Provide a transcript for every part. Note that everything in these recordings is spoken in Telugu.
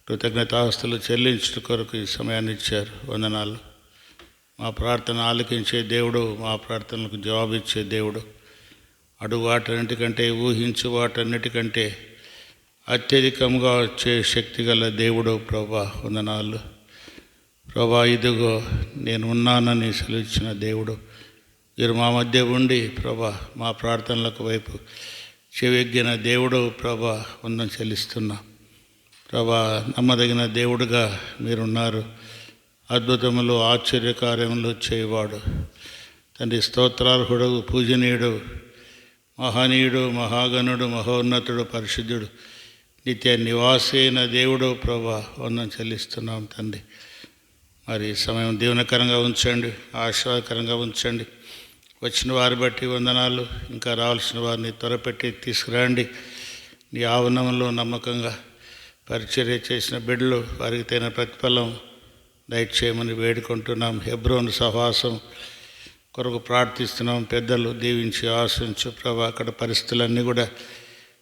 కృతజ్ఞతాస్తులు చెల్లించుట కొరకు ఈ సమయాన్ని ఇచ్చారు. వందనాలు. మా ప్రార్థన ఆలకించే దేవుడు, మా ప్రార్థనలకు జవాబిచ్చే దేవుడు, అడుగు వాటన్నిటికంటే ఊహించు వాటన్నిటికంటే అత్యధికంగా వచ్చే శక్తి గల దేవుడు ప్రభా. వందనాలు ప్రభా. ఇదిగో నేను ఉన్నానని సెలవిచ్చిన దేవుడు, మీరు మా మధ్య ఉండి ప్రభా మా ప్రార్థనలకు వైపు చెవెగ్గిన దేవుడు ప్రభా, వందనం చెల్లిస్తున్నా ప్రభా. నమ్మదగిన దేవుడుగా మీరున్నారు. అద్భుతములు ఆశ్చర్యకార్యములు చేయవాడు తండ్రి, స్తోత్రార్హుడు, పూజనీయుడు, మహనీయుడు, మహాగణుడు, మహోన్నతుడు, పరిశుద్ధుడు, నిత్య నివాసైన దేవుడు ప్రభా, వందనం చెల్లిస్తున్నాం తండ్రి. మరి సమయం దీవెనకరంగా ఉంచండి, ఆశీర్వాదకరంగా ఉంచండి. వచ్చిన వారి బట్టి వందనాలు. ఇంకా రావాల్సిన వారిని త్వరపెట్టి తీసుకురండి. నీ ఆవరణంలో నమ్మకంగా పరిచర్య చేసిన బిడ్డలు వారికి తగిన ప్రతిఫలం దయచేయమని వేడుకుంటున్నాం. హెబ్రోను సహవాసం కొరకు ప్రార్థిస్తున్నాం. పెద్దలు దీవించి ఆశించు ప్రభా. అక్కడ పరిస్థితులన్నీ కూడా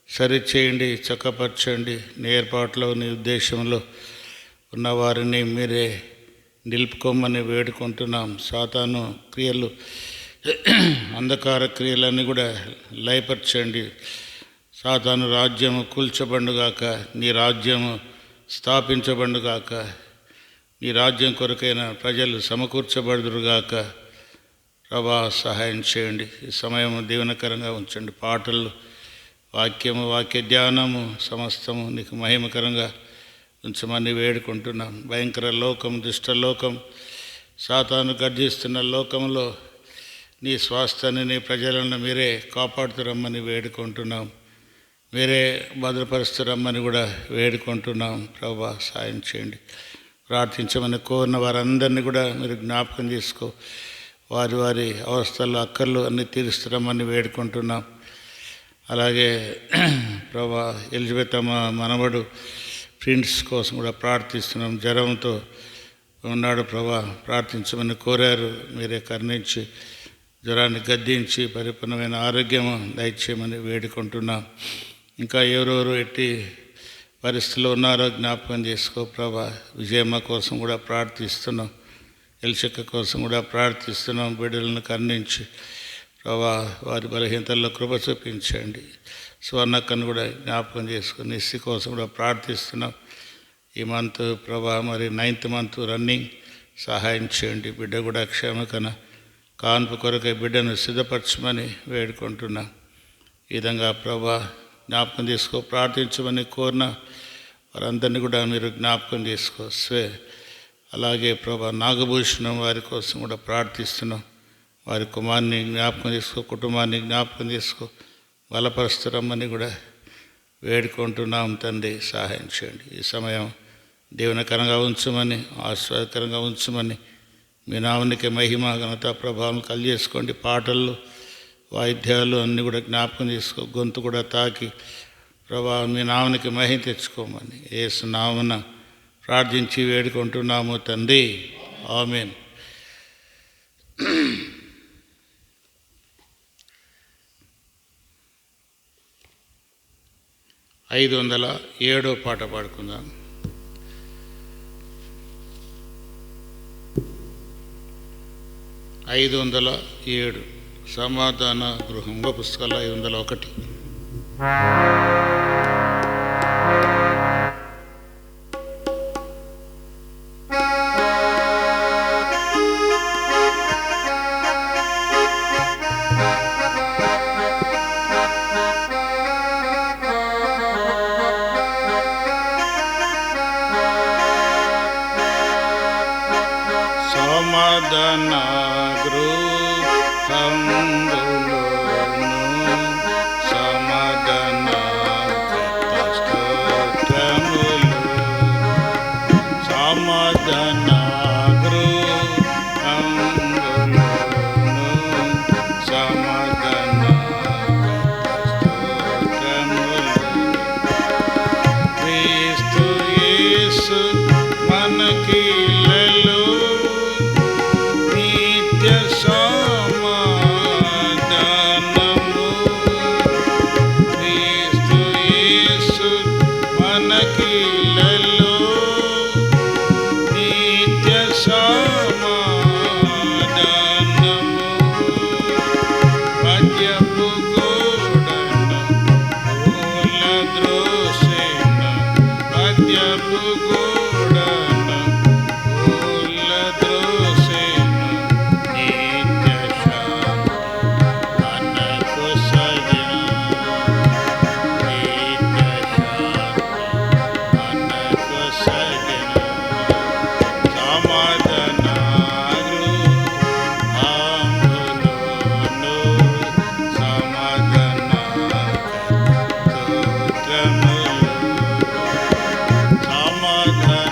సరిచేయండి, చక్కపరచండి. నీ ఏర్పాట్లో, నీ ఉద్దేశంలో ఉన్నవారిని మీరే నిలుపుకోమని వేడుకుంటున్నాం. సాతాను క్రియలు, అంధకార క్రియలన్నీ కూడా లయపరచండి. సాతాను రాజ్యము కూల్చబండుగాక, నీ రాజ్యము స్థాపించబండుగాక, నీ రాజ్యం కొరకైన ప్రజలు సమకూర్చబడుదురుగాక. ప్రభా సహాయం చేయండి. ఈ సమయం దీవెనకరంగా ఉంచండి. పాటలు, వాక్యము, వాక్య ధ్యానము సమస్తము నీకు మహిమకరంగా ఉంచమని వేడుకుంటున్నాం. భయంకర లోకం, దుష్టలోకం, సాతాను గర్జిస్తున్న లోకంలో నీ స్వాస్థ్యాన్ని, నీ ప్రజలను మీరే కాపాడుతురమ్మని వేడుకుంటున్నాం. మీరే భద్రపరుస్తురమ్మని కూడా వేడుకుంటున్నాం. ప్రభా సాయం చేయండి. ప్రార్థించమని కోరిన వారందరినీ కూడా మీరు జ్ఞాపకం చేసుకో. వారి వారి అవస్థలు, అక్కర్లు అన్నీ తీరుస్తురమ్మని వేడుకుంటున్నాం. అలాగే ప్రభా ఎలిజబెత్ అమ్మ మనవడు ప్రిన్స్ కోసం కూడా ప్రార్థిస్తున్నాం. జ్వరంతో ఉన్నాడు ప్రభా, ప్రార్థించమని కోరారు. మీరే కరుణించి జ్వరాన్ని గద్దించి పరిపూర్ణమైన ఆరోగ్యము దయచేయమని వేడుకుంటున్నాం. ఇంకా ఎవరెవరు ఎట్టి పరిస్థితుల్లో ఉన్నారో జ్ఞాపకం చేసుకో ప్రభా. విజయమ్మ కోసం కూడా ప్రార్థిస్తున్నాం. ఎల్చక్క కోసం కూడా ప్రార్థిస్తున్నాం. బిడ్డలను కరుణించి ప్రభా వారి బలహీనతల్లో కృప చూపించండి. స్వర్ణక్కను కూడా జ్ఞాపకం చేసుకుని నిస్సి కోసం కూడా ప్రార్థిస్తున్నాం. ఈ మంత్ ప్రభా మరి 9th మంత్ రన్నింగ్ సహాయం చేయండి. బిడ్డ కూడా క్షేమకన కాన్పు కొరకై బిడ్డను సిద్ధపరచమని వేడుకుంటున్నాం. ఈ విధంగా ప్రభా జ్ఞాపకం చేసుకో. ప్రార్థించమని కోరిన వారందరినీ కూడా మీరు జ్ఞాపకం చేసుకో. అలాగే ప్రభా నాగభూషణం వారి కోసం కూడా ప్రార్థిస్తున్నాం. వారి కుమార్ని జ్ఞాపకం చేసుకో, కుటుంబాన్ని జ్ఞాపకం చేసుకో, బలపరుస్తురమ్మని కూడా వేడుకుంటున్నాం. తండ్రి సహాయం చేయండి. ఈ సమయం దీవెనకరంగా ఉంచమని, ఆశీర్వాదకరంగా ఉంచమని, మీ నామానికి మహిమ, ఘనత, ప్రభావం కలిగేసుకోండి. పాటలు, వాయిద్యాలు అన్నీ కూడా జ్ఞాపకం చేసుకో. గొంతు కూడా తాకి ప్రభా మీ నామానికి మహిమ తెచ్చుకోమని యేసు నామమున ప్రార్థించి వేడుకుంటున్నాము తండ్రి. ఆమేన్. 507వ పాట పాడుకుందాం. 507 సమాధాన గృహంలో పుస్తకాలు 501. సమాధాన గృహంబులోను సమాధాన స్తోత్రములు. సమాధాన గృహంబులోను సమాధాన స్తోత్రములు. క్రీస్తు యేసు మనకి మనకిలలో నిత్యపు గూడను కూలద్రోసెను. నిత్య శాంతి మనకు సగెను. నిత్య శాంతి మనకు సగెను. సమాధానాలు ఆంబులోను సమాధాన స్తోత్రములు. సమాధాన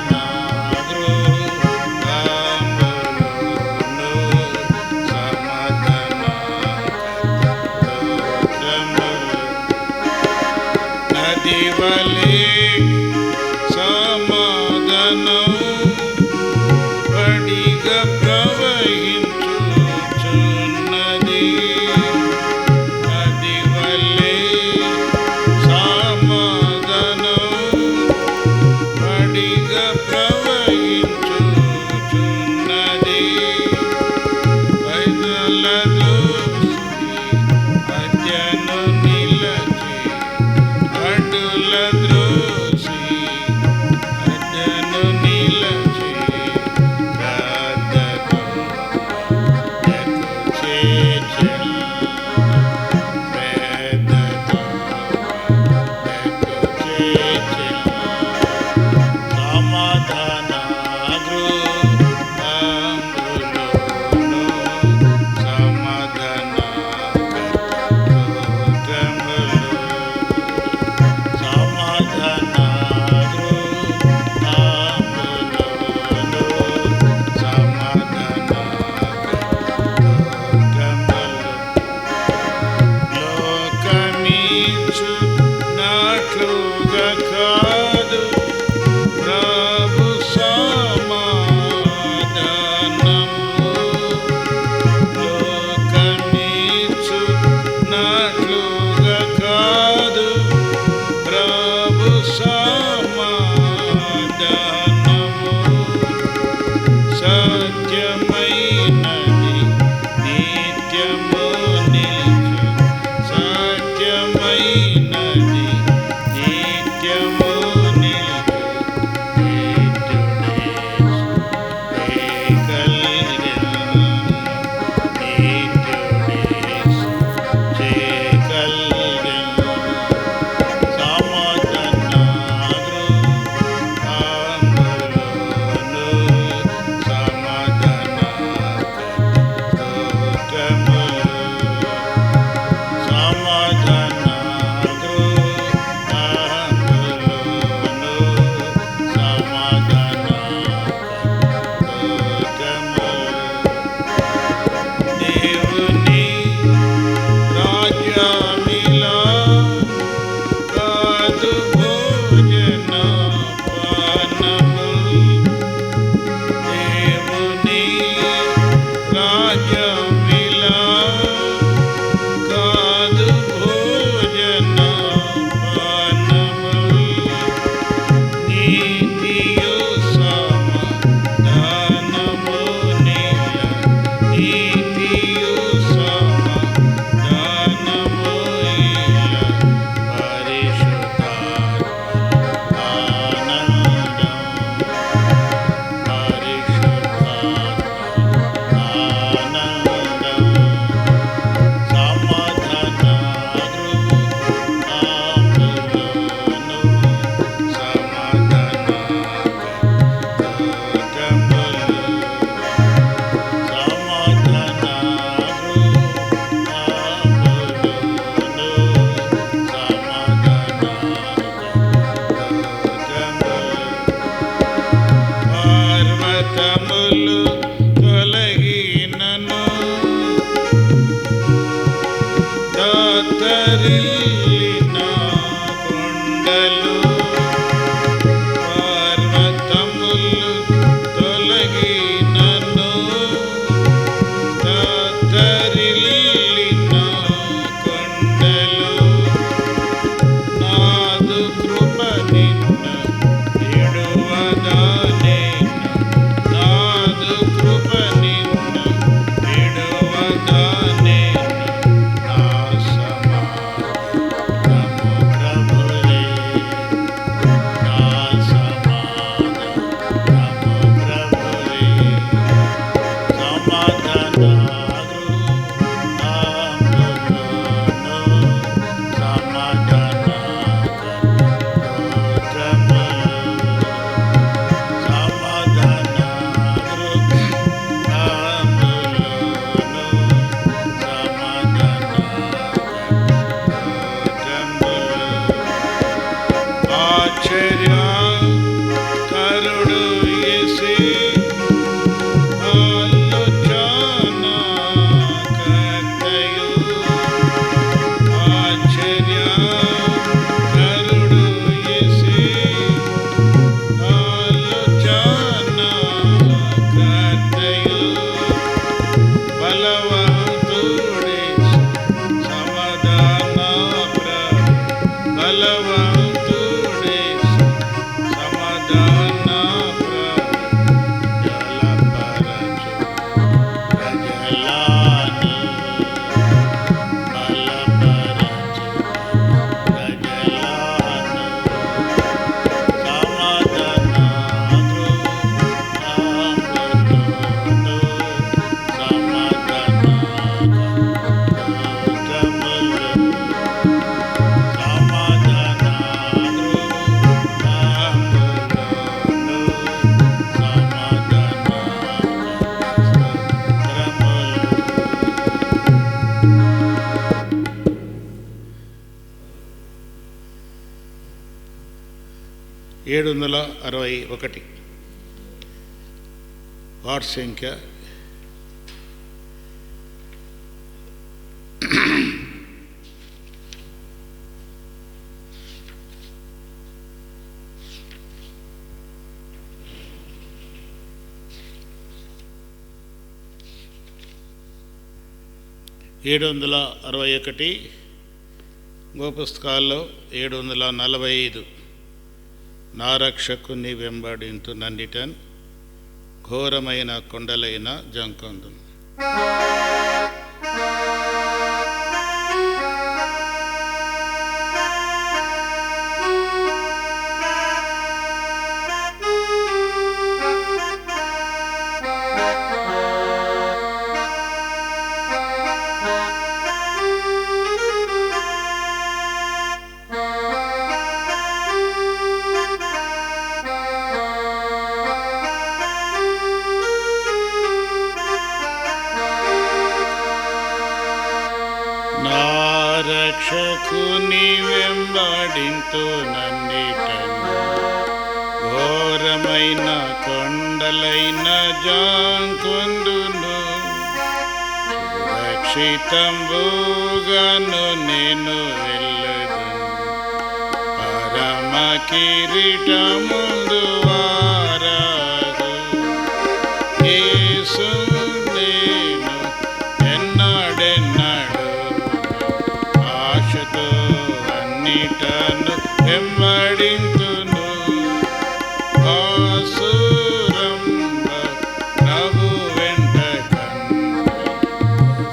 761 వార్డ్ సంఖ్య 761 గోపుస్తకాల్లో 745 నా రక్షకుని వెంబడింతు నన్నిటన్ ఘోరమైన కొండలైన జంకొందు. రక్షకుని వెంబడింతు నన్నిటను ఘోరమైన కొండలైన జాంకొందును. సురక్షితంబుగాను నేను వెళ్ళుదును, పరమ కిరీటముందు వారాగు. యేసు నేను ఎన్నడెన్నడు ఆశతో అన్నిటను వెంబడింతును. ఆసురంబ ప్రభు వెంట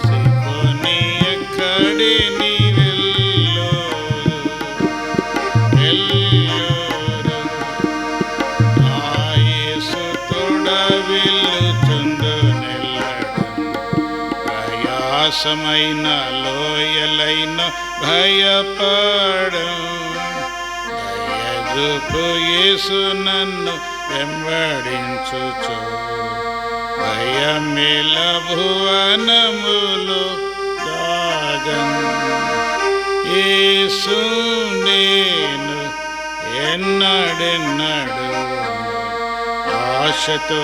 కన్నుకొని ఎక్కడి నీ వెళ్ళోరు. ఆ యేసు తోడ వెళ్ళుచుండు నెల్లడు, ప్రయాసమైన లోయలైన భయపడు. దయచూపు యేసు నన్ను వెంబడించుచు, భయమేల భువనములో దాగన్. యేసు నేను ఎన్నడెన్నడు ఆశతో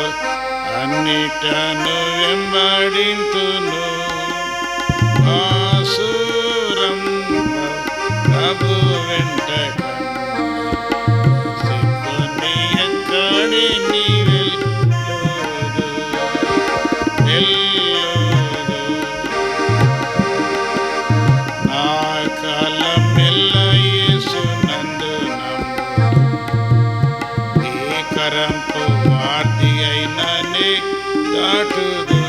అన్నిటను వెంబడింతును. ప్రభు వెంట కన్నుకొని ఎక్కడి నీ వెళ్ళోరు. నా కాలమెల్ల యేసు నందు నమ్ము, భీకరంపు వార్తి అయిననే దాటుదు.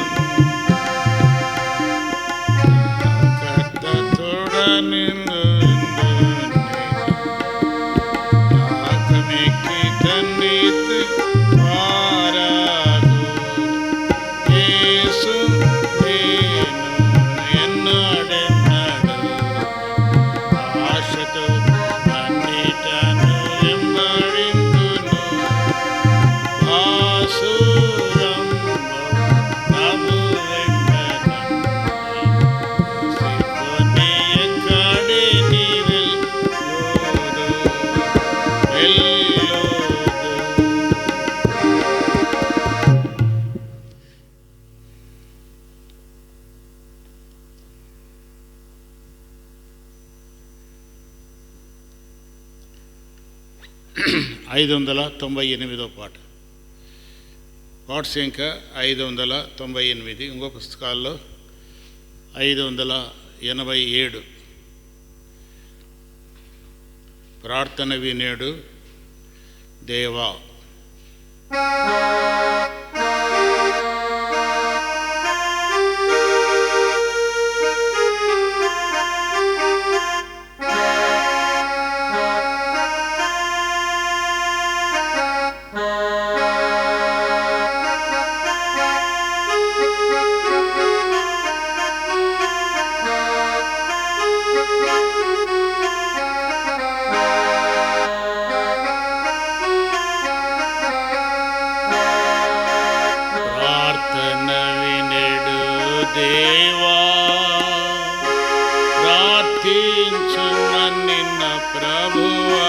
ఐదు 598 పాట, పాట సంఖ్య 598. ఇంకో పుస్తకాల్లో 587. ప్రార్థన వినేడు దేవా. దేవా ప్రార్థించు నిన్న ప్రభువా,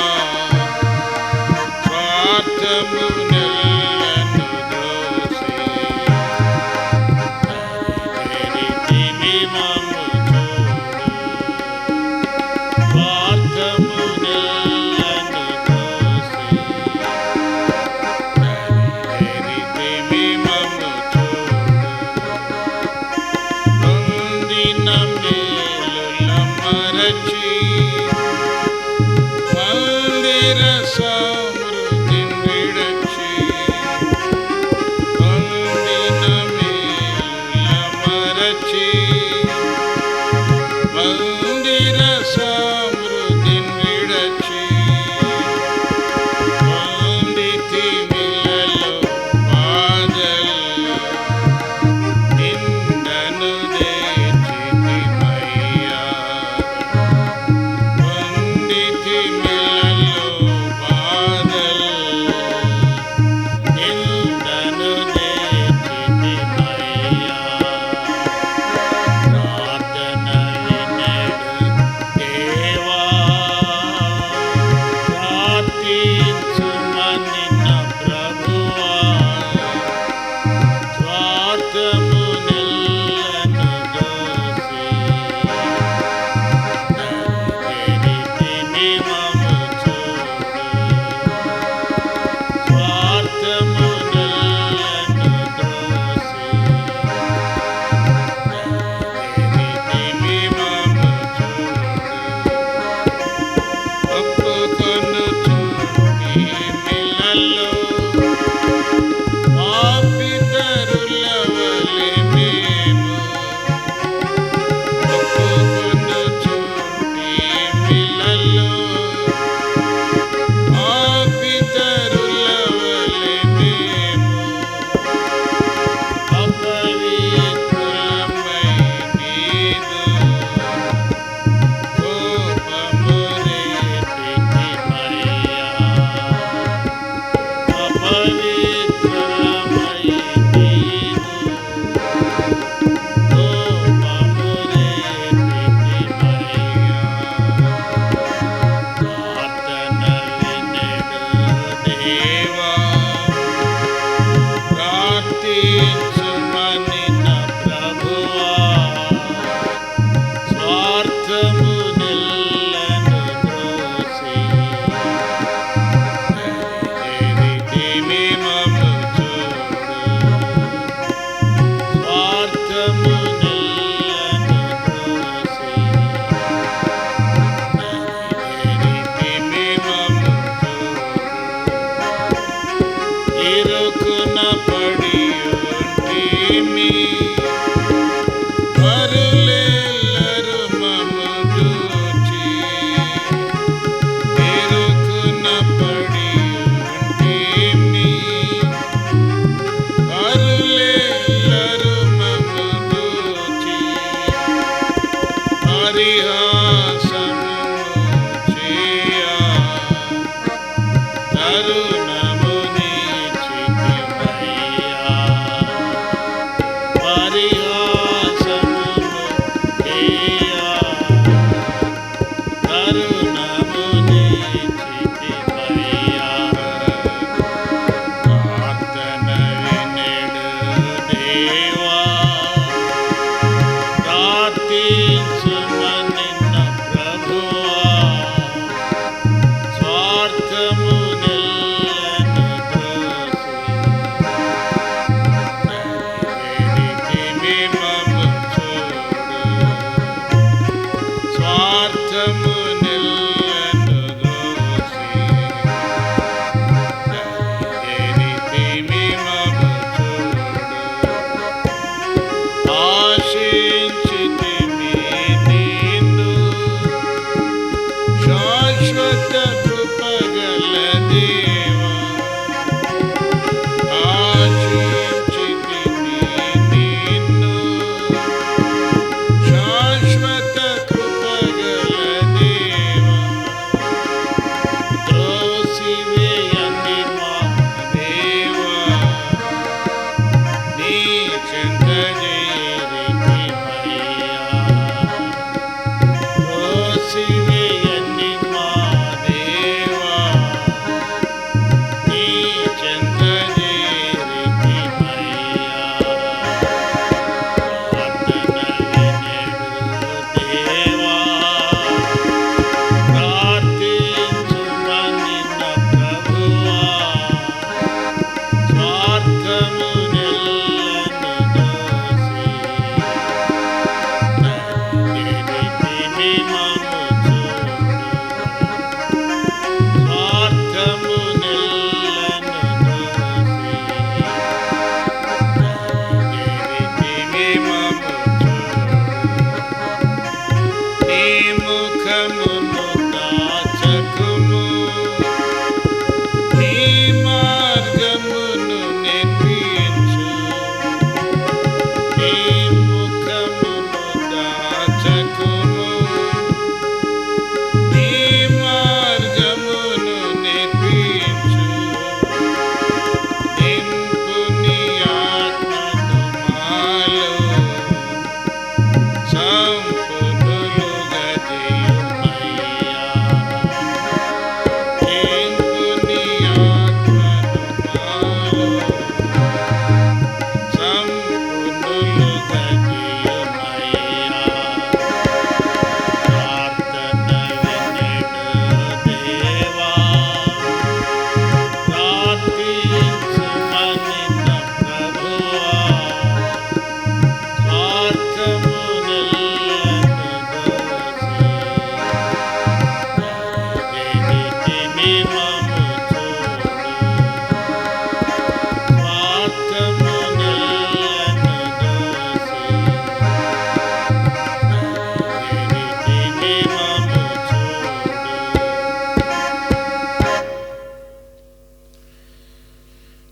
కరుణముని చితిమయ్యా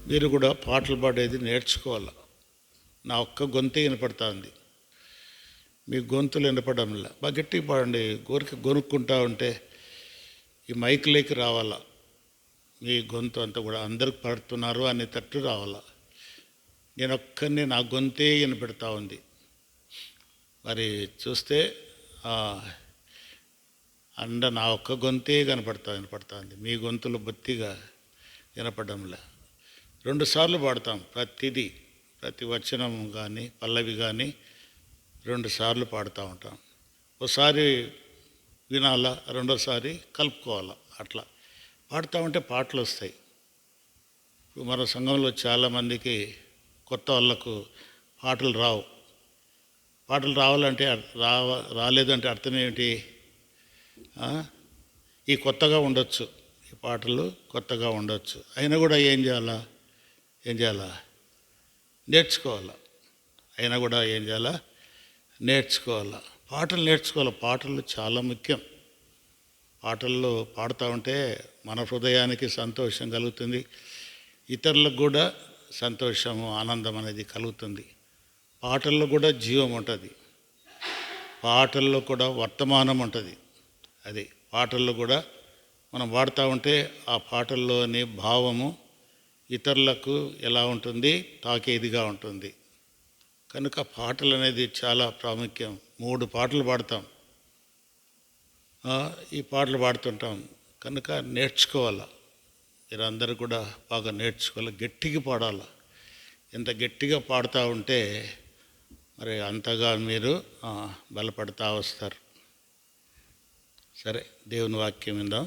మీరు కూడా పాటలు పాడేది నేర్చుకోవాలి. నా ఒక్క గొంతే వినపడుతుంది, మీ గొంతులు వినపడంలా. బాగా గట్టిగా పాడండి. గొనుక్కుంటా ఉంటే ఈ మైకులోకి రావాలా, మీ గొంతు అంతా కూడా అందరికి పడుతున్నారు అనేటట్టు రావాలా. నేను ఒక్కరిని నా గొంతే వినపెడతా ఉంది. మరి చూస్తే నా ఒక్క గొంతే వినపడుతుంది, మీ గొంతులు బొత్తిగా వినపడంలా. 2 సార్లు పాడతాం ప్రతి వచనం కానీ పల్లవి కానీ 2 సార్లు పాడుతూ ఉంటాం. ఒకసారి వినాలా, రెండోసారి కలుపుకోవాలా. అట్లా పాడుతూ ఉంటే పాటలు వస్తాయి. ఇప్పుడు మన సంఘంలో చాలామందికి కొత్త వాళ్ళకు పాటలు రావు. పాటలు రావాలంటే రాలేదంటే అర్థం ఏమిటి? ఈ కొత్తగా ఉండొచ్చు, ఈ పాటలు కొత్తగా ఉండొచ్చు. అయినా కూడా ఏం చేయాలా? నేర్చుకోవాలా. అయినా కూడా ఏం చేయాలా? నేర్చుకోవాలా. పాటలు నేర్చుకోవాలి. పాటలు చాలా ముఖ్యం. పాటల్లో పాడుతూ ఉంటే మన హృదయానికి సంతోషం కలుగుతుంది, ఇతరులకు కూడా సంతోషము ఆనందం అనేది కలుగుతుంది. పాటల్లో కూడా జీవం ఉంటుంది, పాటల్లో కూడా వర్తమానం ఉంటుంది. అది పాటల్లో కూడా మనం పాడుతూ ఉంటే ఆ పాటల్లోని భావము ఇతరులకు ఎలా ఉంటుంది? తాకేదిగా ఉంటుంది. కనుక పాటలు అనేది చాలా ప్రాముఖ్యం. 3 పాటలు పాడతాం, ఈ పాటలు పాడుతుంటాం. కనుక నేర్చుకోవాలా. మీరందరూ కూడా బాగా నేర్చుకోవాలి, గట్టిగా పాడాలి. ఎంత గట్టిగా పాడుతూ ఉంటే మరి అంతగా మీరు బలపడుతూ వస్తారు. సరే, దేవుని వాక్యం విందాం.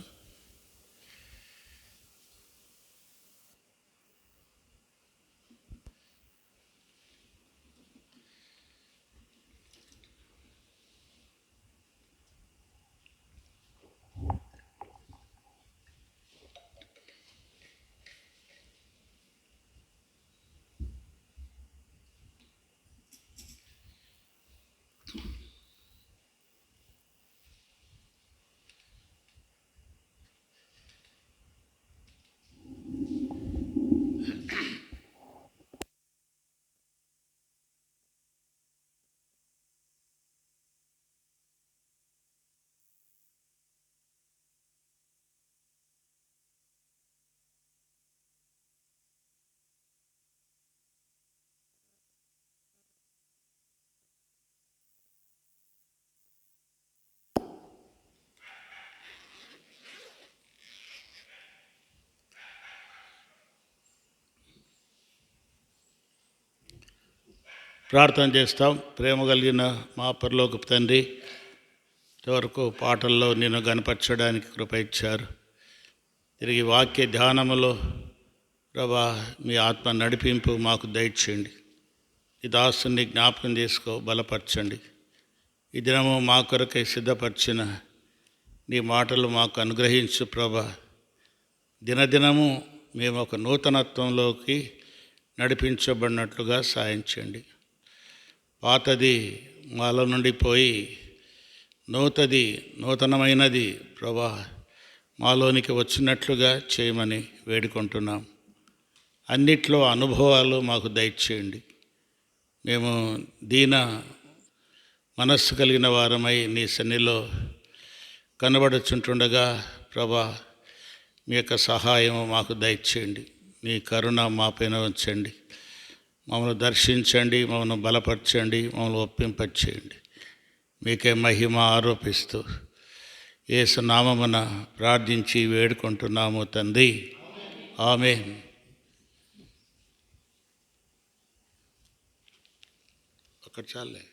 ప్రార్థన చేస్తాం. ప్రేమ కలిగిన మా పరలోకపు తండ్రి, ఇంతవరకు పాటల్లో నిన్ను గనపరచడానికి కృప ఇచ్చారు. తిరిగి వాక్య ధ్యానములో ప్రభా మీ ఆత్మ నడిపింపు మాకు దయచేయండి. ఈ దాసుని జ్ఞాపకం చేసుకో, బలపరచండి. ఈ దినము మా కొరకై సిద్ధపరిచిన నీ మాటలు మాకు అనుగ్రహించు ప్రభా. దినదినము మేము ఒక నూతనత్వంలోకి నడిపించబడినట్లుగా సాయం చేయండి. పాతది మాలో నుండి పోయి నూతనమైనది ప్రభా మాలోనికి వచ్చినట్లుగా చేయమని వేడుకుంటున్నాం. అన్నిట్లో అనుభవాలు మాకు దయచేయండి. మేము దీన మనస్సు కలిగిన వారమై నీ సన్నిలో కనబడుచుంటుండగా ప్రభా మీ యొక్క సహాయం మాకు దయచేయండి. మీ కరుణ మాపైన ఉంచండి. మమ్మల్ని దర్శించండి, మమ్మల్ని బలపరచండి, మమ్మల్ని ఒప్పింపచేయండి. మీకే మహిమ ఆరోపిస్తూ యేసు నామమున ప్రార్థించి వేడుకుంటున్నాము తండ్రి, ఆమేన్. ఒకటి చాలే,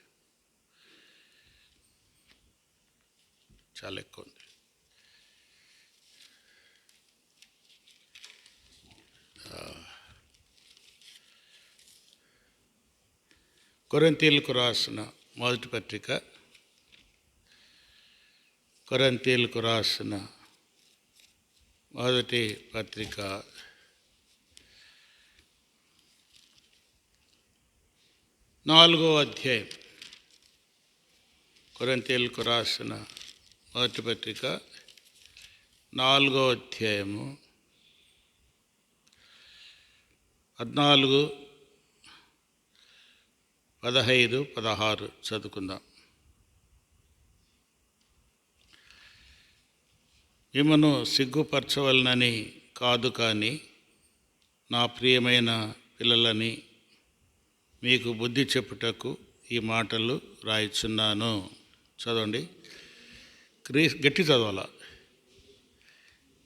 చాలా ఎక్కువ ఉంది. కొరింథీయులకు రాసిన మొదటి పత్రిక, కొరింథీయులకు రాసిన మొదటి పత్రిక 4వ అధ్యాయం. కొరింథీయులకు రాసిన మొదటి పత్రిక 4వ అధ్యాయము 14, 15, 16 చదువుకుందాం. మిమ్మను సిగ్గుపరచవలనని కాదు, కానీ నా ప్రియమైన పిల్లలని మీకు బుద్ధి చెప్పుటకు ఈ మాటలు రాయిచున్నాను. చదవండి. గట్టి చదవాల.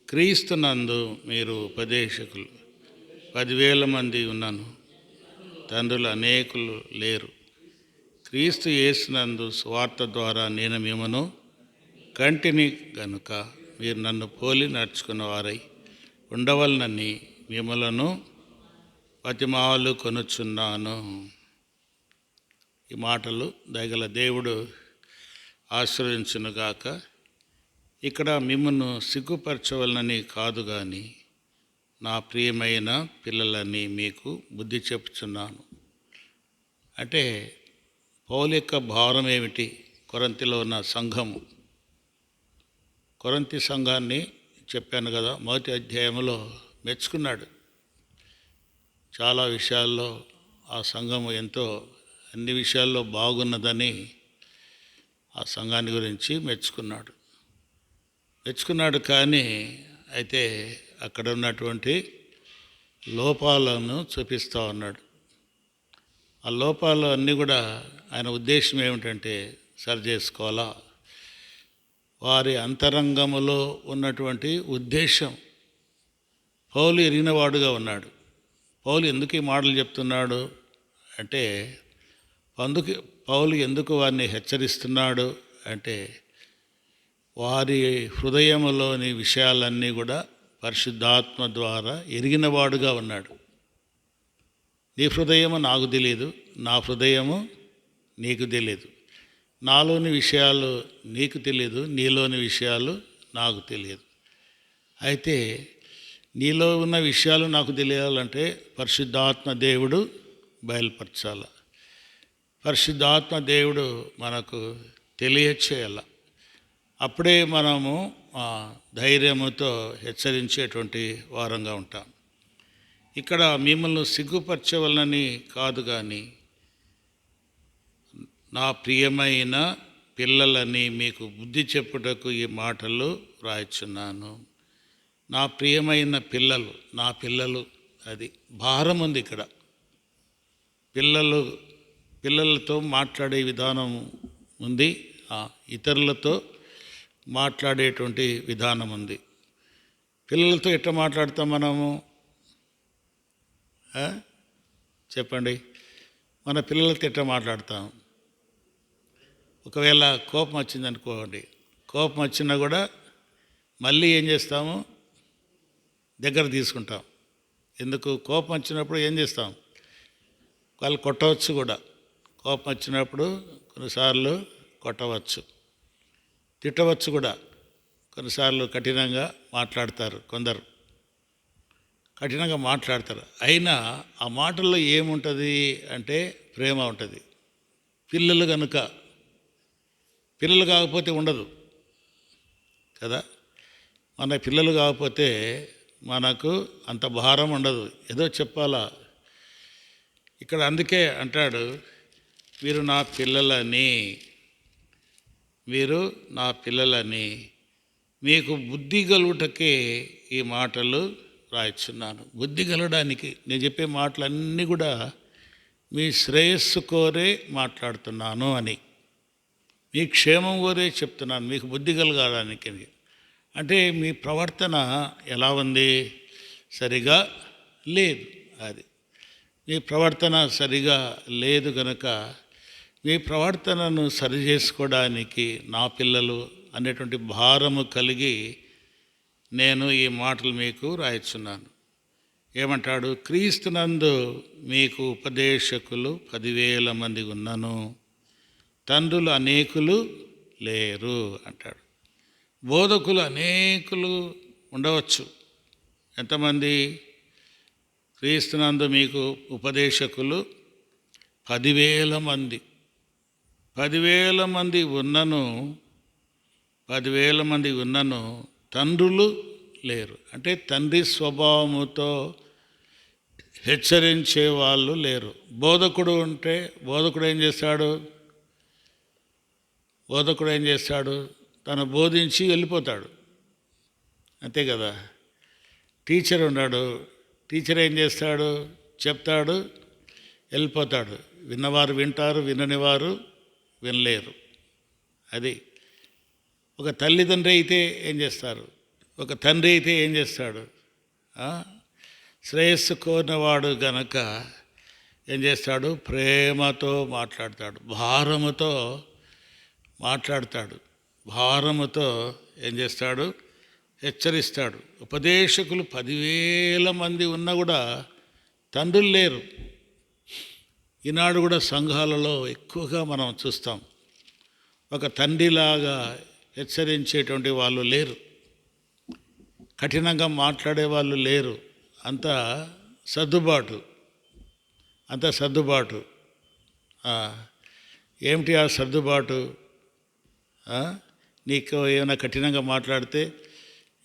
క్రీస్తునందు మీరు ఉపదేశకులు 10,000 మంది ఉన్నాను, తండ్రులు అనేకులు లేరు. క్రీస్తు యేసునందు స్వార్థ ద్వారా నేను మిమ్మను కంటిని గనుక మీరు నన్ను పోలి నడుచుకున్న వారై ఉండవలనని మిమ్మలను బతిమాలు కొనుచున్నాను. ఈ మాటలు దయగల దేవుడు ఆశీర్వదించునుగాక. ఇక్కడ మిమ్మల్ని సిగ్గుపరచవలనని కాదు, కానీ నా ప్రియమైన పిల్లలని మీకు బుద్ధి చెప్పుచున్నాను. అంటే పౌలు యొక్క భారం ఏమిటి? కొరింథీలో ఉన్న సంఘము, కొరింథీ సంఘాన్ని చెప్పాను కదా, మొదటి అధ్యాయంలో మెచ్చుకున్నాడు. చాలా విషయాల్లో ఆ సంఘము ఎంతో అన్ని విషయాల్లో బాగున్నదని ఆ సంఘాన్ని గురించి మెచ్చుకున్నాడు. కానీ అయితే అక్కడ ఉన్నటువంటి లోపాలను చూపిస్తూ ఉన్నాడు. ఆ లోపాలు అన్నీ కూడా ఆయన ఉద్దేశం ఏమిటంటే సరి చేసుకోవాలా. వారి అంతరంగములో ఉన్నటువంటి ఉద్దేశం పౌలు ఎరిగినవాడుగా ఉన్నాడు. పౌలు ఎందుకు ఈ మాటలు చెప్తున్నాడు అంటే, పౌలు ఎందుకు వారిని హెచ్చరిస్తున్నాడు అంటే, వారి హృదయములోని విషయాలన్నీ కూడా పరిశుద్ధాత్మ ద్వారా ఎరిగినవాడుగా ఉన్నాడు. నీ హృదయము నాకు తెలియదు, నా హృదయము నీకు తెలియదు. నాలోని విషయాలు నీకు తెలియదు, నీలోని విషయాలు నాకు తెలియదు. అయితే నీలో ఉన్న విషయాలు నాకు తెలియాలంటే పరిశుద్ధాత్మ దేవుడు బయలుపరచాల. పరిశుద్ధాత్మ దేవుడు మనకు తెలియచేయాల. అప్పుడే మనము ధైర్యముతో హెచ్చరించేటువంటి వారంగా ఉంటాం. ఇక్కడ మిమ్మల్ని సిగ్గుపరచవలనని కాదు, కానీ నా ప్రియమైన పిల్లలని మీకు బుద్ధి చెప్పుటకు ఈ మాటలు రాయిచున్నాను. నా ప్రియమైన పిల్లలు, నా పిల్లలు, అది భారం ఉంది ఇక్కడ. పిల్లలతో మాట్లాడే విధానం ఉంది, ఇతరులతో మాట్లాడేటువంటి విధానం ఉంది. పిల్లలతో ఎట్లా మాట్లాడతాం మనము? చెప్పండి. మన పిల్లలతో ఎట్లా మాట్లాడతాం? ఒకవేళ కోపం వచ్చిందనుకోండి, కోపం వచ్చినా కూడా మళ్ళీ ఏం చేస్తాము? దగ్గర తీసుకుంటాం. ఎందుకు? కోపం వచ్చినప్పుడు ఏం చేస్తాం? వాళ్ళు కొట్టవచ్చు కూడా. కోపం వచ్చినప్పుడు కొన్నిసార్లు కొట్టవచ్చు, తిట్టవచ్చు కూడా. కొన్నిసార్లు కఠినంగా మాట్లాడతారు, కొందరు కఠినంగా మాట్లాడతారు. అయినా ఆ మాటల్లో ఏముంటుంది అంటే ప్రేమ ఉంటుంది. పిల్లలు కాకపోతే ఉండదు కదా. మన పిల్లలు కాకపోతే మనకు అంత భారం ఉండదు, ఏదో చెప్పాలా. ఇక్కడ అందుకే అంటాడు, మీరు నా పిల్లలని మీకు బుద్ధి కలుగుటకే ఈ మాటలు రాయిచున్నాను. బుద్ధి కలగడానికి నేను చెప్పే మాటలన్నీ కూడా మీ శ్రేయస్సు కోరే మాట్లాడుతున్నాను అని, మీ క్షేమం కోరే చెప్తున్నాను, మీకు బుద్ధి కలగడానికి. అంటే మీ ప్రవర్తన ఎలా ఉంది? సరిగా లేదు. అది మీ ప్రవర్తన సరిగా లేదు కనుక మీ ప్రవర్తనను సరి చేసుకోవడానికి నా పిల్లలు అనేటువంటి భారము కలిగి నేను ఈ మాటలు మీకు రాయిచున్నాను. ఏమంటాడు? క్రీస్తునందు మీకు ఉపదేశకులు 10,000 మంది ఉన్నాను, తండ్రులు అనేకులు లేరు అంటాడు. బోధకులు అనేకులు ఉండవచ్చు. ఎంతమంది? క్రీస్తునందు మీకు ఉపదేశకులు 10,000 మంది. 10,000 మంది ఉన్నను, 10,000 మంది ఉన్నను తండ్రులు లేరు. అంటే తండ్రి స్వభావముతో హెచ్చరించే వాళ్ళు లేరు. బోధకుడు ఉంటే బోధకుడు ఏం చేస్తాడు? తను బోధించి వెళ్ళిపోతాడు, అంతే కదా. టీచర్ ఉన్నాడు, టీచర్ ఏం చేస్తాడు? చెప్తాడు, వెళ్ళిపోతాడు. విన్నవారు వింటారు, వినని వారు వినలేరు. అది ఒక తల్లిదండ్రి అయితే ఏం చేస్తారు? ఒక తండ్రి అయితే ఏం చేస్తాడు? శ్రేయస్సు కోరినవాడు గనక ఏం చేస్తాడు? ప్రేమతో మాట్లాడతాడు, భారముతో మాట్లాడతాడు, భారముతో ఏం చేస్తాడు? హెచ్చరిస్తాడు. ఉపదేశకులు 10,000 మంది ఉన్నా కూడా తండ్రులు లేరు. ఈనాడు కూడా సంఘాలలో ఎక్కువగా మనం చూస్తాం. ఒక తండ్రిలాగా హెచ్చరించేటువంటి వాళ్ళు లేరు, కఠినంగా మాట్లాడే వాళ్ళు లేరు. అంత సర్దుబాటు. ఏమిటి ఆ సర్దుబాటు? నీకు ఏమైనా కఠినంగా మాట్లాడితే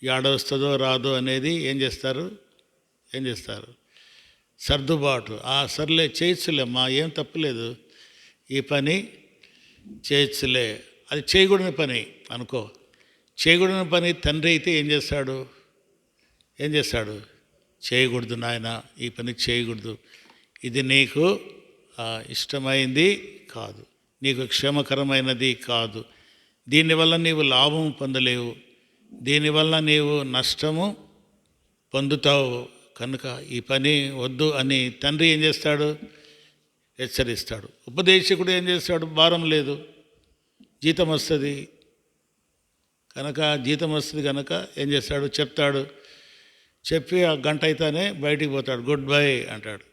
ఏడొస్తుందో రాదో అనేది ఏం చేస్తారు? సర్దుబాటు. సర్లే చేయొచ్చులేమ్మా, ఏం తప్పులేదు, ఈ పని చేయొచ్చులే. అది చేయకూడని పని అనుకో. చేయకూడని పని తండ్రి అయితే ఏం చేస్తాడు? చేయకూడదు నాయన, ఈ పని చేయకూడదు, ఇది నీకు ఇష్టమైంది కాదు, నీకు క్షేమకరమైనది కాదు, దీనివల్ల నీవు లాభం పొందలేవు, దీనివల్ల నీవు నష్టము పొందుతావు, కనుక ఈ పని వద్దు అని తండ్రి ఏం చేస్తాడు? హెచ్చరిస్తాడు. ఉపదేశకుడు ఏం చేస్తాడు? భారం లేదు, జీతం వస్తుంది కనుక ఏం చేస్తాడు? చెప్తాడు. చెప్పి ఆ గంట అయితేనే బయటికి పోతాడు, గుడ్ బై అంటాడు.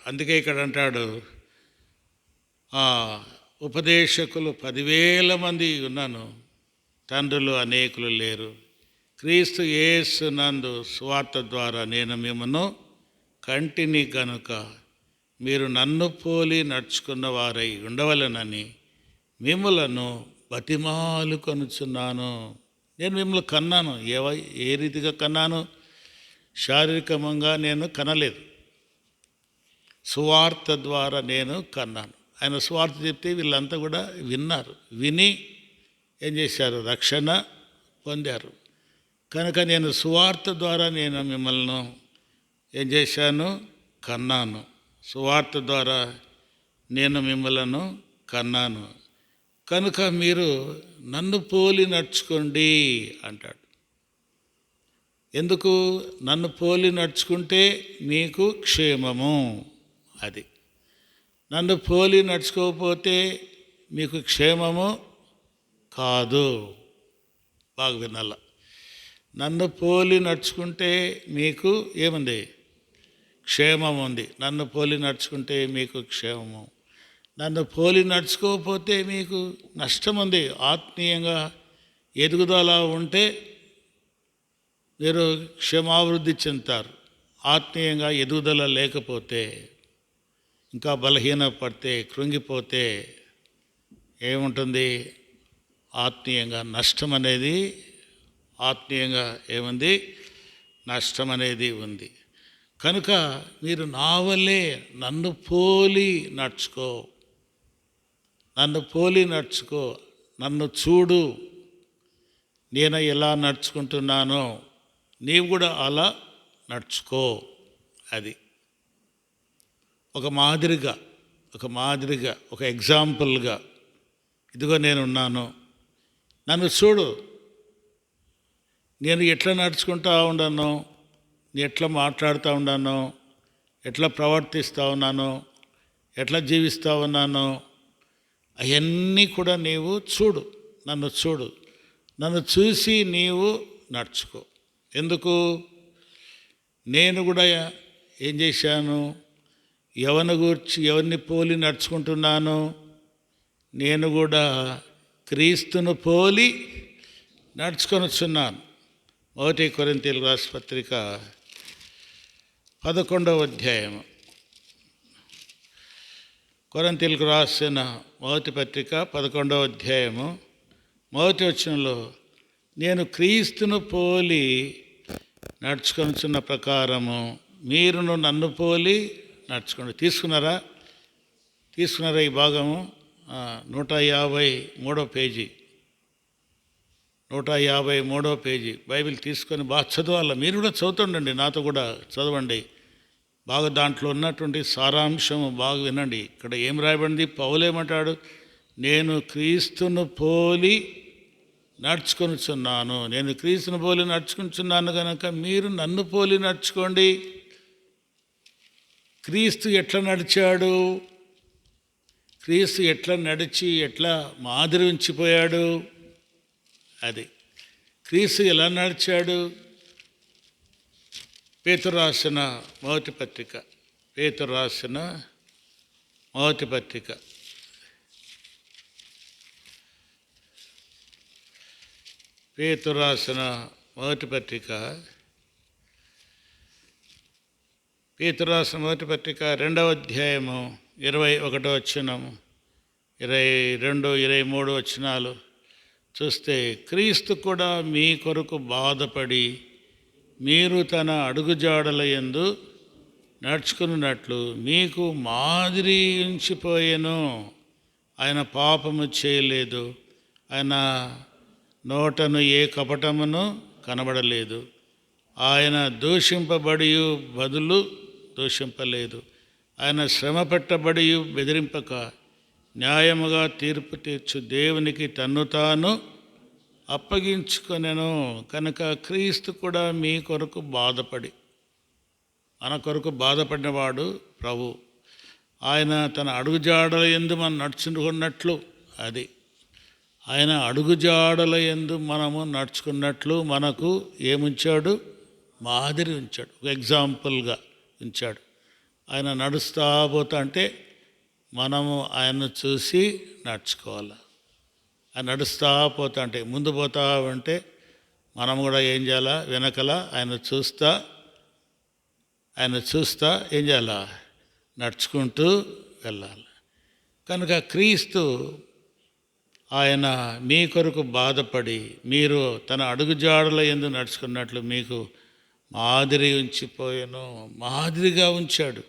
అందుకే ఇక్కడ అంటాడు, ఉపదేశకులు 10,000 మంది ఉన్నాను, తండ్రులు అనేకులు లేరు. క్రీస్తు యేసు నందు సువార్త ద్వారా నేను మిమ్మను కంటిని కనుక మీరు నన్ను పోలి నడుచుకున్న వారై ఉండవలెనని మిమ్ములను బతిమాలు కొనుచున్నాను. నేను మిమ్మల్ని కన్నాను. ఏ రీతిగా కన్నాను? శారీరకంగా నేను కనలేదు, సువార్త ద్వారా నేను కన్నాను. ఆయన సువార్త చెప్తే వీళ్ళంతా కూడా విన్నారు, విని ఏం చేశారు? రక్షణ పొందారు. కనుక నేను సువార్త ద్వారా నేను మిమ్మల్ని ఏం చేశాను? కన్నాను. సువార్త ద్వారా నేను మిమ్మలను కన్నాను, కనుక మీరు నన్ను పోలి నడుచుకోండి అంటాడు. ఎందుకు? నన్ను పోలి నడుచుకుంటే మీకు క్షేమము. అది నన్ను పోలి నడుచుకోకపోతే మీకు క్షేమము కాదు. బాగా వినాల. నన్ను పోలి నడుచుకుంటే మీకు ఏముంది? క్షేమం ఉంది. నన్ను పోలి నడుచుకుంటే మీకు క్షేమము. నన్ను పోలి నడుచుకోకపోతే మీకు నష్టం ఉంది. ఆత్మీయంగా ఎదుగుదల ఉంటే మీరు క్షేమాభివృద్ధి చెందుతారు. ఆత్మీయంగా ఎదుగుదల లేకపోతే, ఇంకా బలహీనపడితే, కృంగిపోతే ఏముంటుంది? ఆత్మీయంగా నష్టం అనేది నష్టం అనేది ఉంది. కనుక మీరు నా వల్లే నన్ను పోలి నడుచుకో, నన్ను చూడు, నేను ఎలా నడుచుకుంటున్నానో నీవు కూడా అలా నడుచుకో. అది ఒక మాదిరిగా ఒక ఎగ్జాంపుల్గా, ఇదిగో నేనున్నాను, నన్ను చూడు, నేను ఎట్లా నడుచుకుంటా ఉన్నానో, నేను ఎట్లా మాట్లాడుతూ ఉన్నానో, ఎట్లా ప్రవర్తిస్తూ ఉన్నానో, ఎట్లా జీవిస్తూ ఉన్నానో అవన్నీ కూడా నీవు చూడు, నన్ను చూసి నీవు నడుచుకో. ఎందుకు? నేను కూడా ఏం చేశాను? ఎవరిని పోలి నడుచుకుంటున్నాను? నేను కూడా క్రీస్తును పోలి నడుచుకొని వచ్చున్నాను. 1 కొరింథీయులకు రాసిన పత్రిక 11వ అధ్యాయం. కొరింథీయులకు రాసిన మొదటి పత్రిక 11వ అధ్యాయము 1వ వచనంలో, నేను క్రీస్తును పోలి నడుచుకొనుచున్న ప్రకారము మీరును నన్ను పోలి నడుచుకోండి. తీసుకున్నారా ఈ భాగము? 153 పేజీ, 153 పేజీ బైబిల్ తీసుకొని బాగా చదవాలి. మీరు కూడా చదువుతుండండి, నాతో కూడా చదవండి. బాగా దాంట్లో ఉన్నటువంటి సారాంశము బాగా వినండి. ఇక్కడ ఏం రాయబడింది? పౌలేమంటాడు, నేను క్రీస్తును పోలి నడుచుకొనుచున్నాను. నేను క్రీస్తును పోలి నడుచుకుంటున్నాను కనుక మీరు నన్ను పోలి నడుచుకోండి. క్రీస్తు ఎట్లా నడిచాడు? క్రీస్తు ఎట్లా నడిచి ఎట్లా మాదిరి ఉంచిపోయాడు? అది క్రీస్తు ఎలా నడిచాడు? పేతురు రాసిన మొదటి పత్రిక, పేతురు రాసిన మొదటి పత్రిక, పేతురు రాసిన మొదటి పత్రిక, పేతురు రాసిన మొదటి పత్రిక 2వ అధ్యాయము 21వ వచనము, 22, 23 వచనాలు చూస్తే, క్రీస్తు కూడా మీ కొరకు బాధపడి మీరు తన అడుగుజాడల యందు నడుచుకున్నట్లు మీకు మాదిరి ఉంచిపోయెను. ఆయన పాపము చేయలేదు, ఆయన నోటను ఏ కపటమును కనబడలేదు, ఆయన దూషింపబడి బదులు దూషింపలేదు, ఆయన శ్రమ పెట్టబడి బెదిరింపక న్యాయముగా తీర్పు తీర్చు దేవునికి తన్ను తాను అప్పగించుకొనెను. కనుక క్రీస్తు కూడా మీ కొరకు బాధపడి, మన కొరకు బాధపడినవాడు ప్రభు. ఆయన తన అడుగుజాడల యందు మనం నడుచుకున్నట్లు, అది ఆయన అడుగుజాడల యందు మనము నడుచుకున్నట్లు మనకు ఏముంచాడు? మాదిరి ఉంచాడు, ఒక ఎగ్జాంపుల్గా ఉంచాడు. ఆయన నడుస్తా పోతా అంటే మనము ఆయన్ను చూసి నడుచుకోవాలి. ఆయన నడుస్తా పోతా అంటే, ముందు పోతా అంటే మనం కూడా ఏం చేయాలా? వెనకల ఆయన చూస్తా ఏం చేయాలా? నడుచుకుంటూ వెళ్ళాలి. కనుక క్రీస్తు ఆయన మీ కొరకు బాధపడి మీరు తన అడుగుజాడల యందు నడుచుకున్నట్లు మీకు మాదిరి ఉంచిపోయాను, మాదిరిగా ఉంచాడు.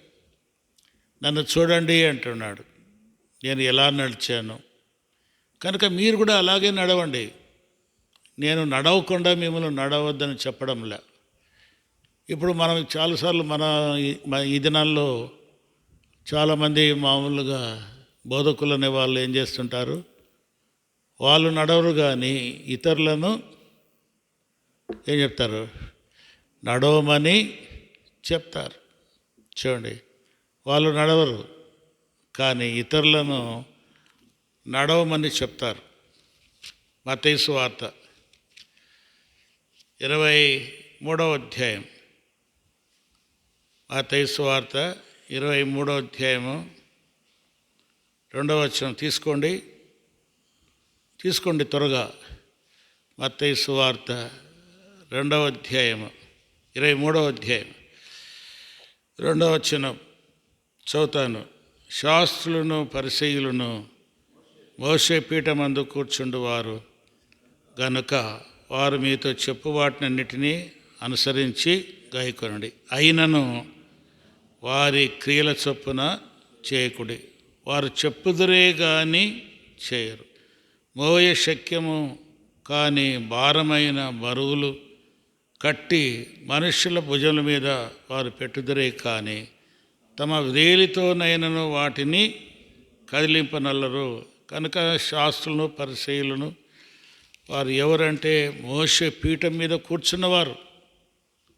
నన్ను చూడండి అంటున్నాడు, నేను ఎలా నడిచాను. కనుక మీరు కూడా అలాగే నడవండి. నేను నడవకుండా మిమ్మల్ని నడవద్దని చెప్పడంలే. ఇప్పుడు మనం చాలాసార్లు ఈ దినాల్లో చాలామంది మామూలుగా బోధకులు అనే వాళ్ళు ఏం చేస్తుంటారు? వాళ్ళు నడవరు కానీ ఇతరులను ఏం చెప్తారు? నడవమని చెప్తారు. చూడండి, వాళ్ళు నడవరు కానీ ఇతరులను నడవమని చెప్తారు. మత్తయి సువార్త 23వ అధ్యాయం, మత్తయి సువార్త 23వ అధ్యాయము 2వ వచనం తీసుకోండి త్వరగా. మత్తయి సువార్త 2వ అధ్యాయము 23వ అధ్యాయం 2వ వచనం చదువుతాను. శాస్త్రులను పరిసయ్యులను మోషే పీఠమందు కూర్చుండువారు గనుక వారు మీతో చెప్పు వాటినన్నిటినీ అనుసరించి గాయకొనండి. అయినను వారి క్రియల చొప్పున చేయకుడి, వారు చెప్పుదురే కానీ చేయరు. మోయ శక్యము కానీ భారమైన బరువులు కట్టి మనుష్యుల భుజముల మీద వారు పెట్టుదురే కానీ తమ వేలితోనైనను వాటిని కదిలింపనల్లరు. కనుక శాస్త్రులను పరిసయ్యులను వారు ఎవరంటే మోషే పీఠం మీద కూర్చున్నవారు,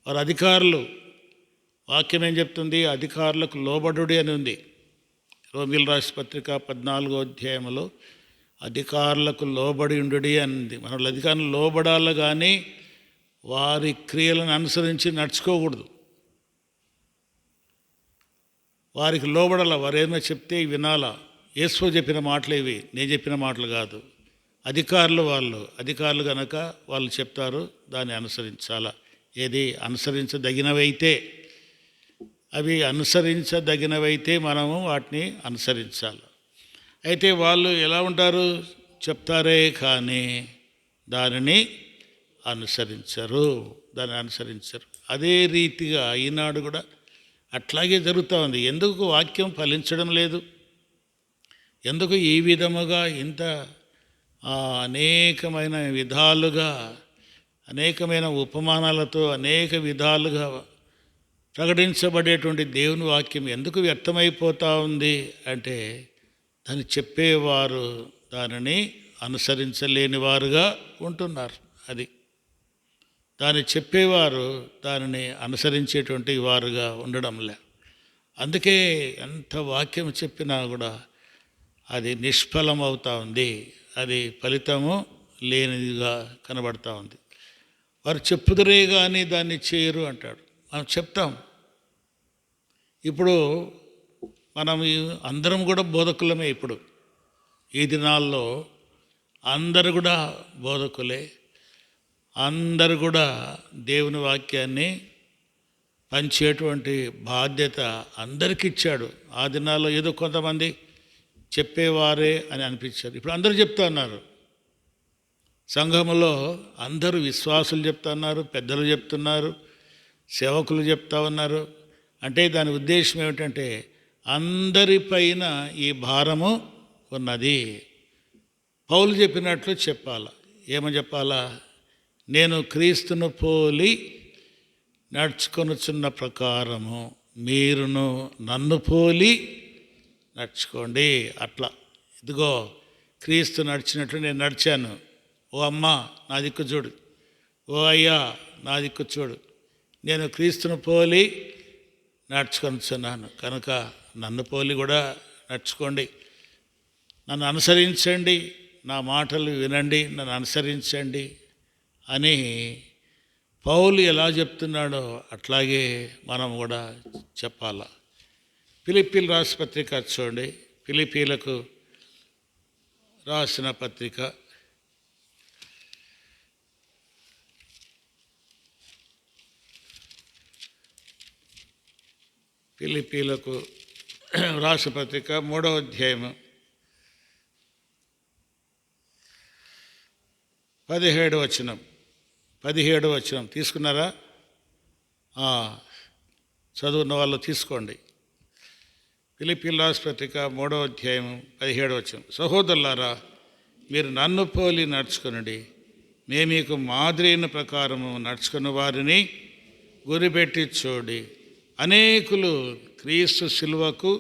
వారు అధికారులు. వాక్యం ఏం చెప్తుంది? అధికారులకు లోబడుడి అని ఉంది. రోమీయుల రాసిన పత్రిక 14వ అధ్యాయంలో అధికారులకు లోబడి ఉండుడి అని. మన అధికారులు లోబడాలి కానీ వారి క్రియలను అనుసరించి నడుచుకోకూడదు. వారికి లోబడాల, వారు ఏమైనా చెప్తే వినాలా. యేసు చెప్పిన మాటలు ఇవి, నేను చెప్పిన మాటలు కాదు. అధికారులు కనుక వాళ్ళు చెప్తారు, దాన్ని అనుసరించాలా. ఏది అనుసరించదగినవైతే, అవి అనుసరించదగినవైతే మనము వాటిని అనుసరించాలి. అయితే వాళ్ళు ఎలా ఉంటారు? చెప్తారే కానీ దానిని అనుసరించరు. దాన్ని అనుసరించరు. అదే రీతిగా ఈనాడు కూడా అట్లాగే జరుగుతూ ఉంది. ఎందుకు వాక్యం ఫలించడం లేదు? ఎందుకు ఈ విధముగా ఇంత అనేకమైన విధాలుగా, అనేకమైన ఉపమానాలతో, అనేక విధాలుగా ప్రకటించబడేటువంటి దేవుని వాక్యం ఎందుకు వ్యర్థమైపోతూ ఉంది అంటే, దాన్ని చెప్పేవారు దానిని అనుసరించలేని వారుగా ఉంటున్నారు. అది దాన్ని చెప్పేవారు దానిని అనుసరించేటువంటి వారుగా ఉండడంలే. అందుకే ఎంత వాక్యం చెప్పినా కూడా అది నిష్ఫలం అవుతూ ఉంది, అది ఫలితము లేనిదిగా కనబడతా ఉంది. వారు చెప్పుదురే కానీ దాన్ని చేయరు అంటాడు. మనం చెప్తాం. ఇప్పుడు మనం అందరం కూడా బోధకులమే. ఇప్పుడు ఈ దినాల్లో అందరు కూడా బోధకులే. అందరు కూడా దేవుని వాక్యాన్ని పంచేటువంటి బాధ్యత అందరికీ ఇచ్చాడు. ఆ దినాల్లో ఏదో కొంతమంది చెప్పేవారే అని అనిపించారు. ఇప్పుడు అందరూ చెప్తా ఉన్నారు. సంఘములో అందరూ విశ్వాసులు చెప్తున్నారు, పెద్దలు చెప్తున్నారు, సేవకులు చెప్తా ఉన్నారు. అంటే దాని ఉద్దేశం ఏమిటంటే, అందరిపైన ఈ భారము ఉన్నది. పౌలు చెప్పినట్లు చెప్పాలా. ఏమని చెప్పాలా? నేను క్రీస్తును పోలి నడుచుకొనుచున్న ప్రకారము మీరును నన్ను పోలి నడుచుకోండి. అట్లా ఇదిగో క్రీస్తు నడిచినట్లు నేను నడిచాను. ఓ అమ్మ నా దిక్కు చూడు, ఓ అయ్యా నా దిక్కు చూడు, నేను క్రీస్తును పోలి నడుచుకొనుచున్నాను కనుక నన్ను పోలి కూడా నడుచుకోండి, నన్ను అనుసరించండి, నా మాటలు వినండి, నన్ను అనుసరించండి అని పౌలు ఎలా చెప్తున్నాడో అట్లాగే మనం కూడా చెప్పాలా. ఫిలిప్పీలు రాసిన పత్రిక చూడండి. ఫిలిప్పీలకు రాసిన పత్రిక ఫిలిప్పీలకు రాసిన పత్రిక 3వ అధ్యాయము 17వ వచనం తీసుకున్నారా? చదువున్న వాళ్ళు తీసుకోండి. ఫిలిప్పీల రాసిన పత్రిక 3వ అధ్యాయం 17వ వచనం. సహోదరులారా, మీరు నన్ను పోలి నడుచుకొనుడి, మేము మీకు మాదిరి అయిన ప్రకారము నడుచుకున్న వారిని గురిపెట్టి చూడి. అనేకులు క్రీస్తు శిలువకు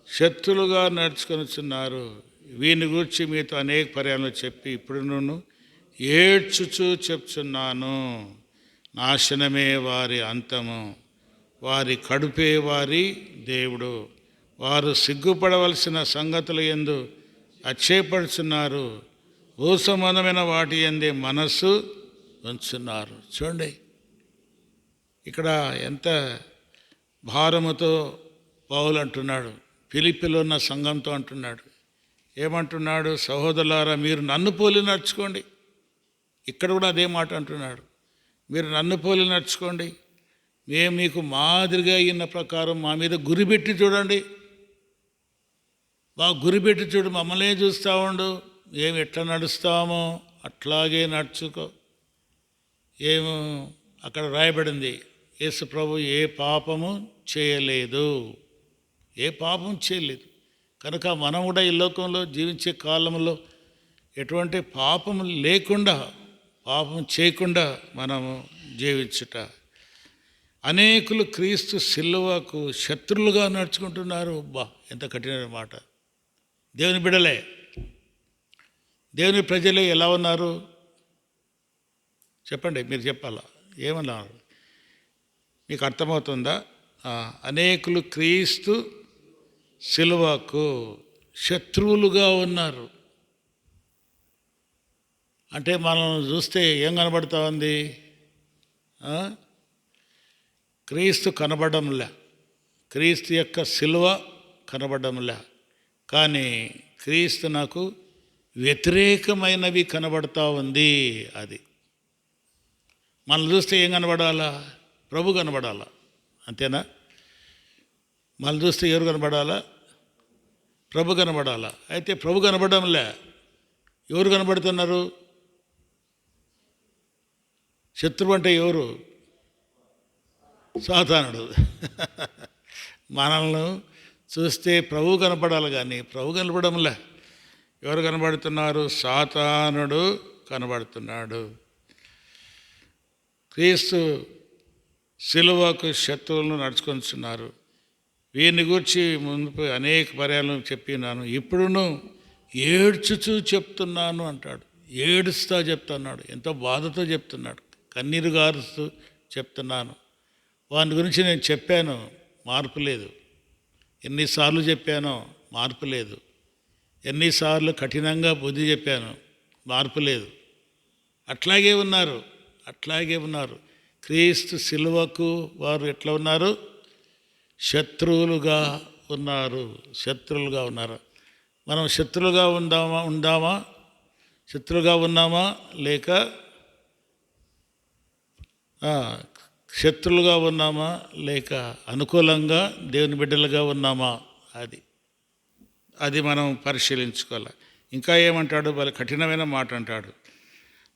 శత్రులుగా నడుచుకొనుచున్నారు. వీని గురించి మీతో అనేక పర్యాలు చెప్పి ఇప్పుడు నేను ఏడ్చుచూ చెప్తున్నాను, నాశనమే వారి అంతము, వారి కడుపే వారి దేవుడు. వారు సిగ్గుపడవలసిన సంగతుల యందు అక్షేపడుచున్నారు, భూసంబంధమైన వాటి యందే మనస్సు ఉంచున్నారు. చూడండి ఇక్కడ ఎంత భారముతో పౌలు అంటున్నాడు. ఫిలిప్పీలో ఉన్న సంఘంతో అంటున్నాడు. ఏమంటున్నాడు? సహోదరులారా, మీరు నన్ను పోలి నడుచుకోండి. ఇక్కడ కూడా అదే మాట అంటున్నాడు. మీరు నన్ను పోలి నడుచుకోండి, మేము మీకు మాదిరిగా అయిన ప్రకారం మా మీద గురిపెట్టి చూడండి. బాగా గురిపెట్టి చూడు, మమ్మల్ని చూస్తూ ఉండు, ఏమి ఎట్లా నడుస్తామో అట్లాగే నడుచుకో. ఏమో అక్కడ రాయబడింది, యేసు ప్రభు ఏ పాపము చేయలేదు, ఏ పాపం చేయలేదు. కనుక మనం కూడా ఈ లోకంలో జీవించే కాలంలో ఎటువంటి పాపం లేకుండా, పాపం చేయకుండా మనము జీవించుట. అనేకులు క్రీస్తు సిలువకు శత్రులుగా నడుచుకుంటున్నారు. ఎంత కఠినమైన మాట. దేవుని బిడ్డలే, దేవుని ప్రజలే ఎలా ఉన్నారు చెప్పండి, మీరు చెప్పాలా. ఏమన్నారు? మీకు అర్థమవుతుందా? అనేకులు క్రీస్తు సిలువకు శత్రువులుగా ఉన్నారు. అంటే మనం చూస్తే ఏం కనబడుతూ ఉంది? క్రీస్తు కనబడంలే, క్రీస్తు యొక్క సిలువ కనబడంలే, కానీ క్రీస్తు నాకు వ్యతిరేకమైనవి కనబడుతూ ఉంది. అది మనం చూస్తే ఏం కనబడాలా? ప్రభు కనబడాలా, అంతేనా? మనం చూస్తే ఎవరు కనబడాలా? ప్రభు కనబడాలా. అయితే ప్రభు కనబడంలే, ఎవరు కనబడుతున్నారు? శత్రువు అంటే ఎవరు? సాతానుడు. మనల్ని చూస్తే ప్రభు కనపడాలి, కానీ ప్రభు కనపడంలే. ఎవరు కనబడుతున్నారు? సాతానుడు కనబడుతున్నాడు. క్రీస్తు సిలువకు శత్రువులను నడుచుకొస్తున్నారు. వీరిని గూర్చి ముందు అనేక పర్యాలను చెప్పినాను, ఇప్పుడును ఏడ్చుచూ చెప్తున్నాను అంటాడు. ఏడుస్తా చెప్తున్నాడు, ఎంతో బాధతో చెప్తున్నాడు, కన్నీరు గారుస్తూ చెప్తున్నాను. వాని గురించి నేను చెప్పాను, మార్పు లేదు. ఎన్నిసార్లు చెప్పానో మార్పు లేదు. ఎన్నిసార్లు కఠినంగా బుద్ధి చెప్పాను, మార్పు లేదు. అట్లాగే ఉన్నారు, అట్లాగే ఉన్నారు. క్రీస్తు సిలువకు వారు ఎట్లా ఉన్నారు? శత్రువులుగా ఉన్నారు, శత్రువులుగా ఉన్నారు. మనం శత్రువులుగా ఉందామా? శత్రువుగా ఉన్నామా? లేక శత్రువులుగా ఉన్నామా? లేక అనుకూలంగా దేవుని బిడ్డలుగా ఉన్నామా? అది మనం పరిశీలించుకోవాలి. ఇంకా ఏమంటాడు? వాళ్ళ కఠినమైన మాట అంటాడు,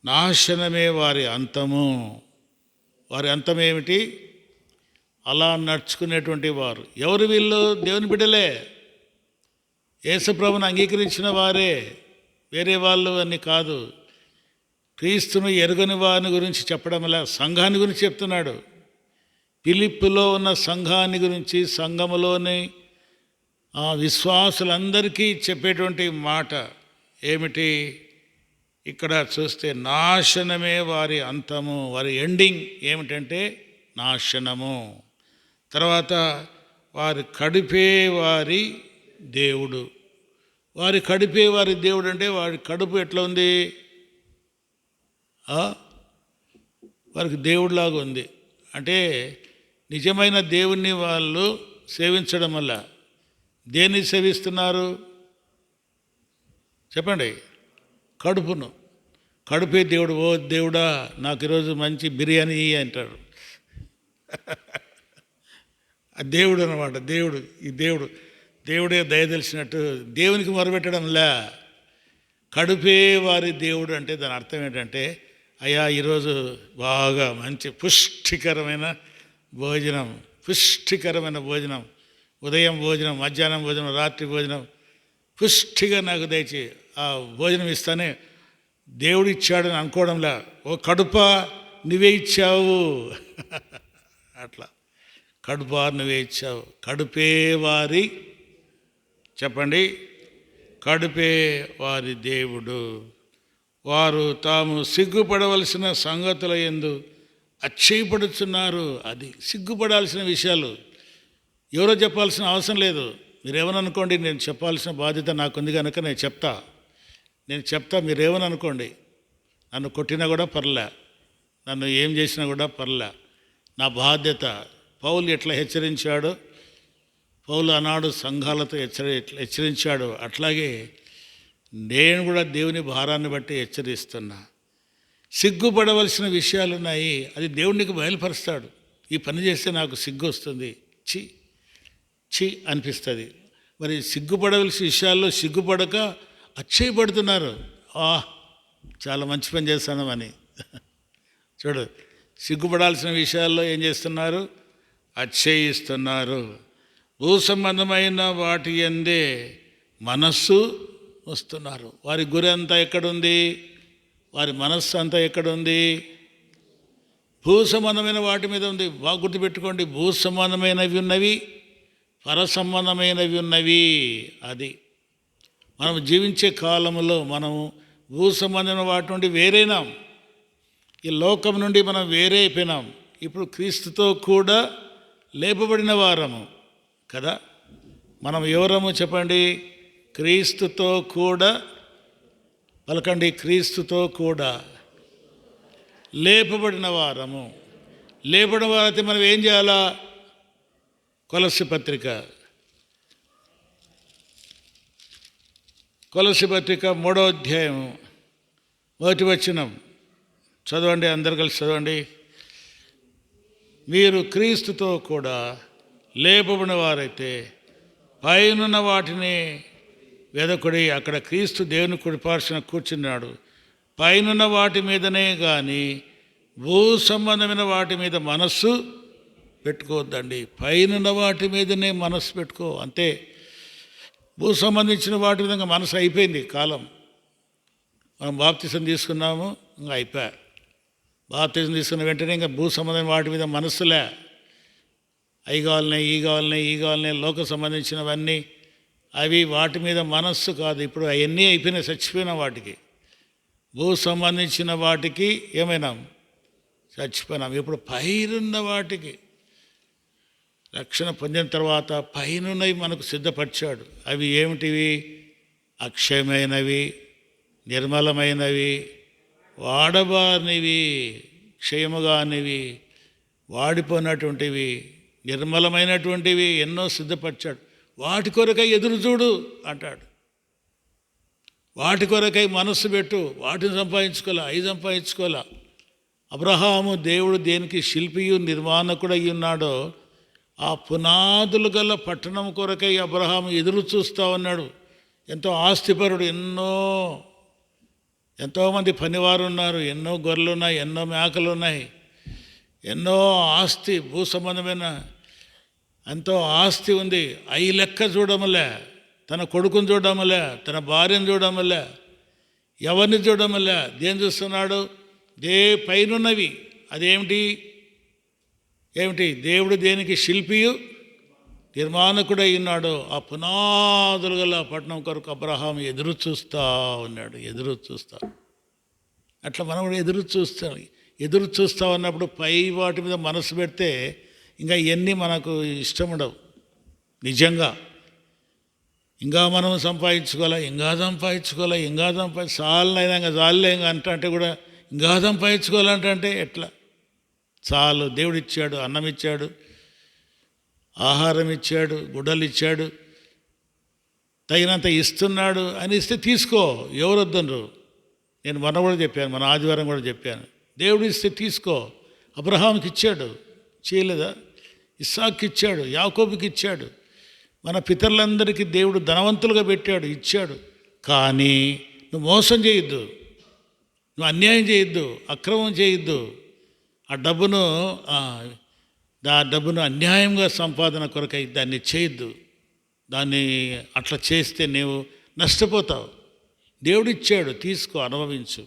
నాశనమే వారి అంతము. వారి అంతం ఏమిటి? అలా నడుచుకునేటువంటి వారు ఎవరు? వీళ్ళు దేవుని బిడ్డలే, యేసుప్రభుని అంగీకరించిన వారే, వేరే వాళ్ళు అని కాదు. క్రీస్తును ఎరుగని వారిని గురించి చెప్పడం వల్ల సంఘాన్ని గురించి చెప్తున్నాడు. ఫిలిప్పులో ఉన్న సంఘాన్ని గురించి, సంఘములోని విశ్వాసులందరికీ చెప్పేటువంటి మాట ఏమిటి? ఇక్కడ చూస్తే నాశనమే వారి అంతము. వారి ఎండింగ్ ఏమిటంటే నాశనము. తర్వాత వారి కడుపే వారి దేవుడు. వారి కడుపే వారి దేవుడు అంటే వారి కడుపు ఎట్లా ఉంది? వారికి దేవుడిలాగా ఉంది. అంటే నిజమైన దేవుణ్ణి వాళ్ళు సేవించడం వల్ల దేన్ని సేవిస్తున్నారు చెప్పండి? కడుపును. కడుపే దేవుడు. ఓ దేవుడా, నాకు ఈరోజు మంచి బిర్యానీ అంటాడు. ఆ దేవుడు అన్నమాట. దేవుడు, ఈ దేవుడే దయ తెలిసినట్టు దేవునికి మొరపెట్టడంలా. కడుపే వారి దేవుడు అంటే దాని అర్థం ఏంటంటే, అయ్యా ఈరోజు బాగా మంచి పుష్టికరమైన భోజనం, ఉదయం భోజనం, మధ్యాహ్నం భోజనం, రాత్రి భోజనం, పుష్టిగా నాకు దయచి ఆ భోజనం ఇస్తానే దేవుడు ఇచ్చాడని అనుకోవడంలా. ఓ కడుప నువ్వే ఇచ్చావు. అట్లా కడుప నువ్వే ఇచ్చావు. కడుపే వారి, చెప్పండి, కడుపే వారి దేవుడు. వారు తాము సిగ్గుపడవలసిన సంగతుల యందు అచ్చయపడుతున్నారు. అది సిగ్గుపడాల్సిన విషయాలు ఎవరో చెప్పాల్సిన అవసరం లేదు. మీరేమని అనుకోండి, నేను చెప్పాల్సిన బాధ్యత నాకుంది కనుక నేను చెప్తా. మీరేమని అనుకోండి, నన్ను కొట్టినా కూడా పర్లే, నన్ను ఏం చేసినా కూడా పర్లే, నా బాధ్యత. పౌలు ఎట్లా హెచ్చరించాడో, పౌలు ఆనాడు సంఘాలతో హెచ్చరించాడు, అట్లాగే నేను కూడా దేవుని భారాన్ని బట్టి హెచ్చరిస్తున్నా. సిగ్గుపడవలసిన విషయాలు ఉన్నాయి, అది దేవునికి బయలుపరుస్తాడు. ఈ పని చేస్తే నాకు సిగ్గు వస్తుంది, చి అనిపిస్తుంది. మరి సిగ్గుపడవలసిన విషయాల్లో సిగ్గుపడక అచ్చయపడుతున్నారు. చాలా మంచి పని చేస్తానమని. చూడు, సిగ్గుపడాల్సిన విషయాల్లో ఏం చేస్తున్నారు? అచ్చయిస్తున్నారు. భూ సంబంధమైన వాటి యందే మనస్సు వస్తున్నారు. వారి గురి అంతా ఎక్కడుంది? వారి మనస్సు అంతా ఎక్కడుంది? భూ సంబంధమైన వాటి మీద ఉంది. బాగా గుర్తుపెట్టుకోండి, భూ సంబంధమైనవి ఉన్నవి, పర సంబంధమైనవి ఉన్నవి. అది మనం జీవించే కాలంలో మనము భూ సంబంధమైన వాటి నుండి వేరేనాం. ఈ లోకం నుండి మనం వేరే అయిపోయినాం. ఇప్పుడు క్రీస్తుతో కూడా లేపబడిన వారము కదా. మనం ఎవరము చెప్పండి? క్రీస్తుతో కూడా, పలకండి, క్రీస్తుతో కూడా లేపబడిన వారము. లేపబడిన వారైతే మనం ఏం చేయాలా? కొలస్సీ పత్రిక 3వ అధ్యాయం 1వ వచనం చదవండి, అందరు కలిసి చదవండి. మీరు క్రీస్తుతో కూడా లేపబడిన వారైతే పైనున్న వాటిని వెదకుడి. అక్కడ క్రీస్తు దేవుని కుడిపార్శ్వన కూర్చున్నాడు. పైనున్న వాటి మీదనే కానీ భూ సంబంధమైన వాటి మీద మనస్సు పెట్టుకోవద్దండి, పైనున్న వాటి మీదనే మనస్సు పెట్టుకో అంతే. భూ సంబంధించిన వాటి విధంగా మనసు అయిపోయింది కాలం. మనం బాప్తిసం తీసుకున్నాము, ఇంకా అయిపోయా. బాప్తిసం తీసుకున్న వెంటనే ఇంకా భూ సంబంధమైన వాటి మీద మనస్సులే. అవి కావాలనే, ఈ కావాలనే, ఈ కావాలనే, లోక సంబంధించినవన్నీ అవి వాటి మీద మనస్సు కాదు. ఇప్పుడు అవన్నీ అయిపోయినాయి, చచ్చిపోయిన వాటికి. భూ సంబంధించిన వాటికి ఏమైనాం, చచ్చిపోయినాం. ఇప్పుడు పైనున్న వాటికి రక్షణ పొందిన తర్వాత పైనున్నవి మనకు సిద్ధపరిచాడు. అవి ఏమిటివి? అక్షయమైనవి, నిర్మలమైనవి, వాడబారినవి, క్షయముగానివి, వాడిపోయినటువంటివి, నిర్మలమైనటువంటివి ఎన్నో సిద్ధపరిచాడు. వాటి కొరకై ఎదురు చూడు అంటాడు. వాటి కొరకై మనస్సు పెట్టు. వాటిని సంపాదించుకోలే, అవి సంపాదించుకోలే. అబ్రహాము దేవుడు దేనికి శిల్పియు నిర్మాణకుడు అయి ఉన్నాడో ఆ పునాదులు గల పట్టణం కొరకై అబ్రహాము ఎదురు చూస్తూ ఉన్నాడు. ఎంతో ఆస్తిపరుడు, ఎంతోమంది పనివారు ఉన్నారు, ఎన్నో గొర్రెలు ఉన్నాయి, ఎన్నో మేకలు ఉన్నాయి, ఎన్నో ఆస్తి, భూ సంబంధమైన ఎంతో ఆస్తి ఉంది. అవి లెక్క చూడమలే, తన కొడుకుని చూడమలే, తన భార్యను చూడమలే, ఎవరిని చూడమలే. దేని చూస్తున్నాడు? పైనున్నవి. అదేమిటి? దేవుడు దేనికి శిల్పియు నిర్మాణకుడై ఉన్నాడు ఆ పునాదులు గల పట్టణం కొరకు అబ్రహాం ఎదురు చూస్తూ ఉన్నాడు. ఎదురు చూస్తా. అట్లా మనం కూడా ఎదురు చూస్తూ ఉన్నప్పుడు పై వాటి మీద మనసు పెడితే ఇంకా ఇవన్నీ మనకు ఇష్టం ఉండవు. నిజంగా ఇంకా మనం సంపాదించుకోవాలా, ఇంకా చాలనైనా ఇంకా చాలులే ఇంకా అంటే కూడా ఇంకా సంపాదించుకోవాలంటే ఎట్లా? చాలు. దేవుడు ఇచ్చాడు, అన్నం ఇచ్చాడు, ఆహారం ఇచ్చాడు, గుడ్డలు ఇచ్చాడు, తగినంత ఇస్తున్నాడు అని ఇస్తే తీసుకో. ఎవరు వద్దనరు. నేను మొన్న కూడా చెప్పాను, మన ఆదివారం కూడా చెప్పాను. దేవుడు ఇస్తే తీసుకో. అబ్రహాంకి ఇచ్చాడు, చేయలేదా? ఇస్సాక్కి ఇచ్చాడు, యాకోబుకి ఇచ్చాడు. మన పితరులందరికీ దేవుడు ధనవంతులుగా పెట్టాడు, ఇచ్చాడు. కానీ నువ్వు మోసం చేయొద్దు, నువ్వు అన్యాయం చేయొద్దు, అక్రమం చేయొద్దు. ఆ డబ్బును అన్యాయంగా సంపాదన కొరకై దాన్ని చేయొద్దు. దాన్ని అట్లా చేస్తే నీవు నష్టపోతావు. దేవుడు ఇచ్చాడు, తీసుకో, అనుభవించు.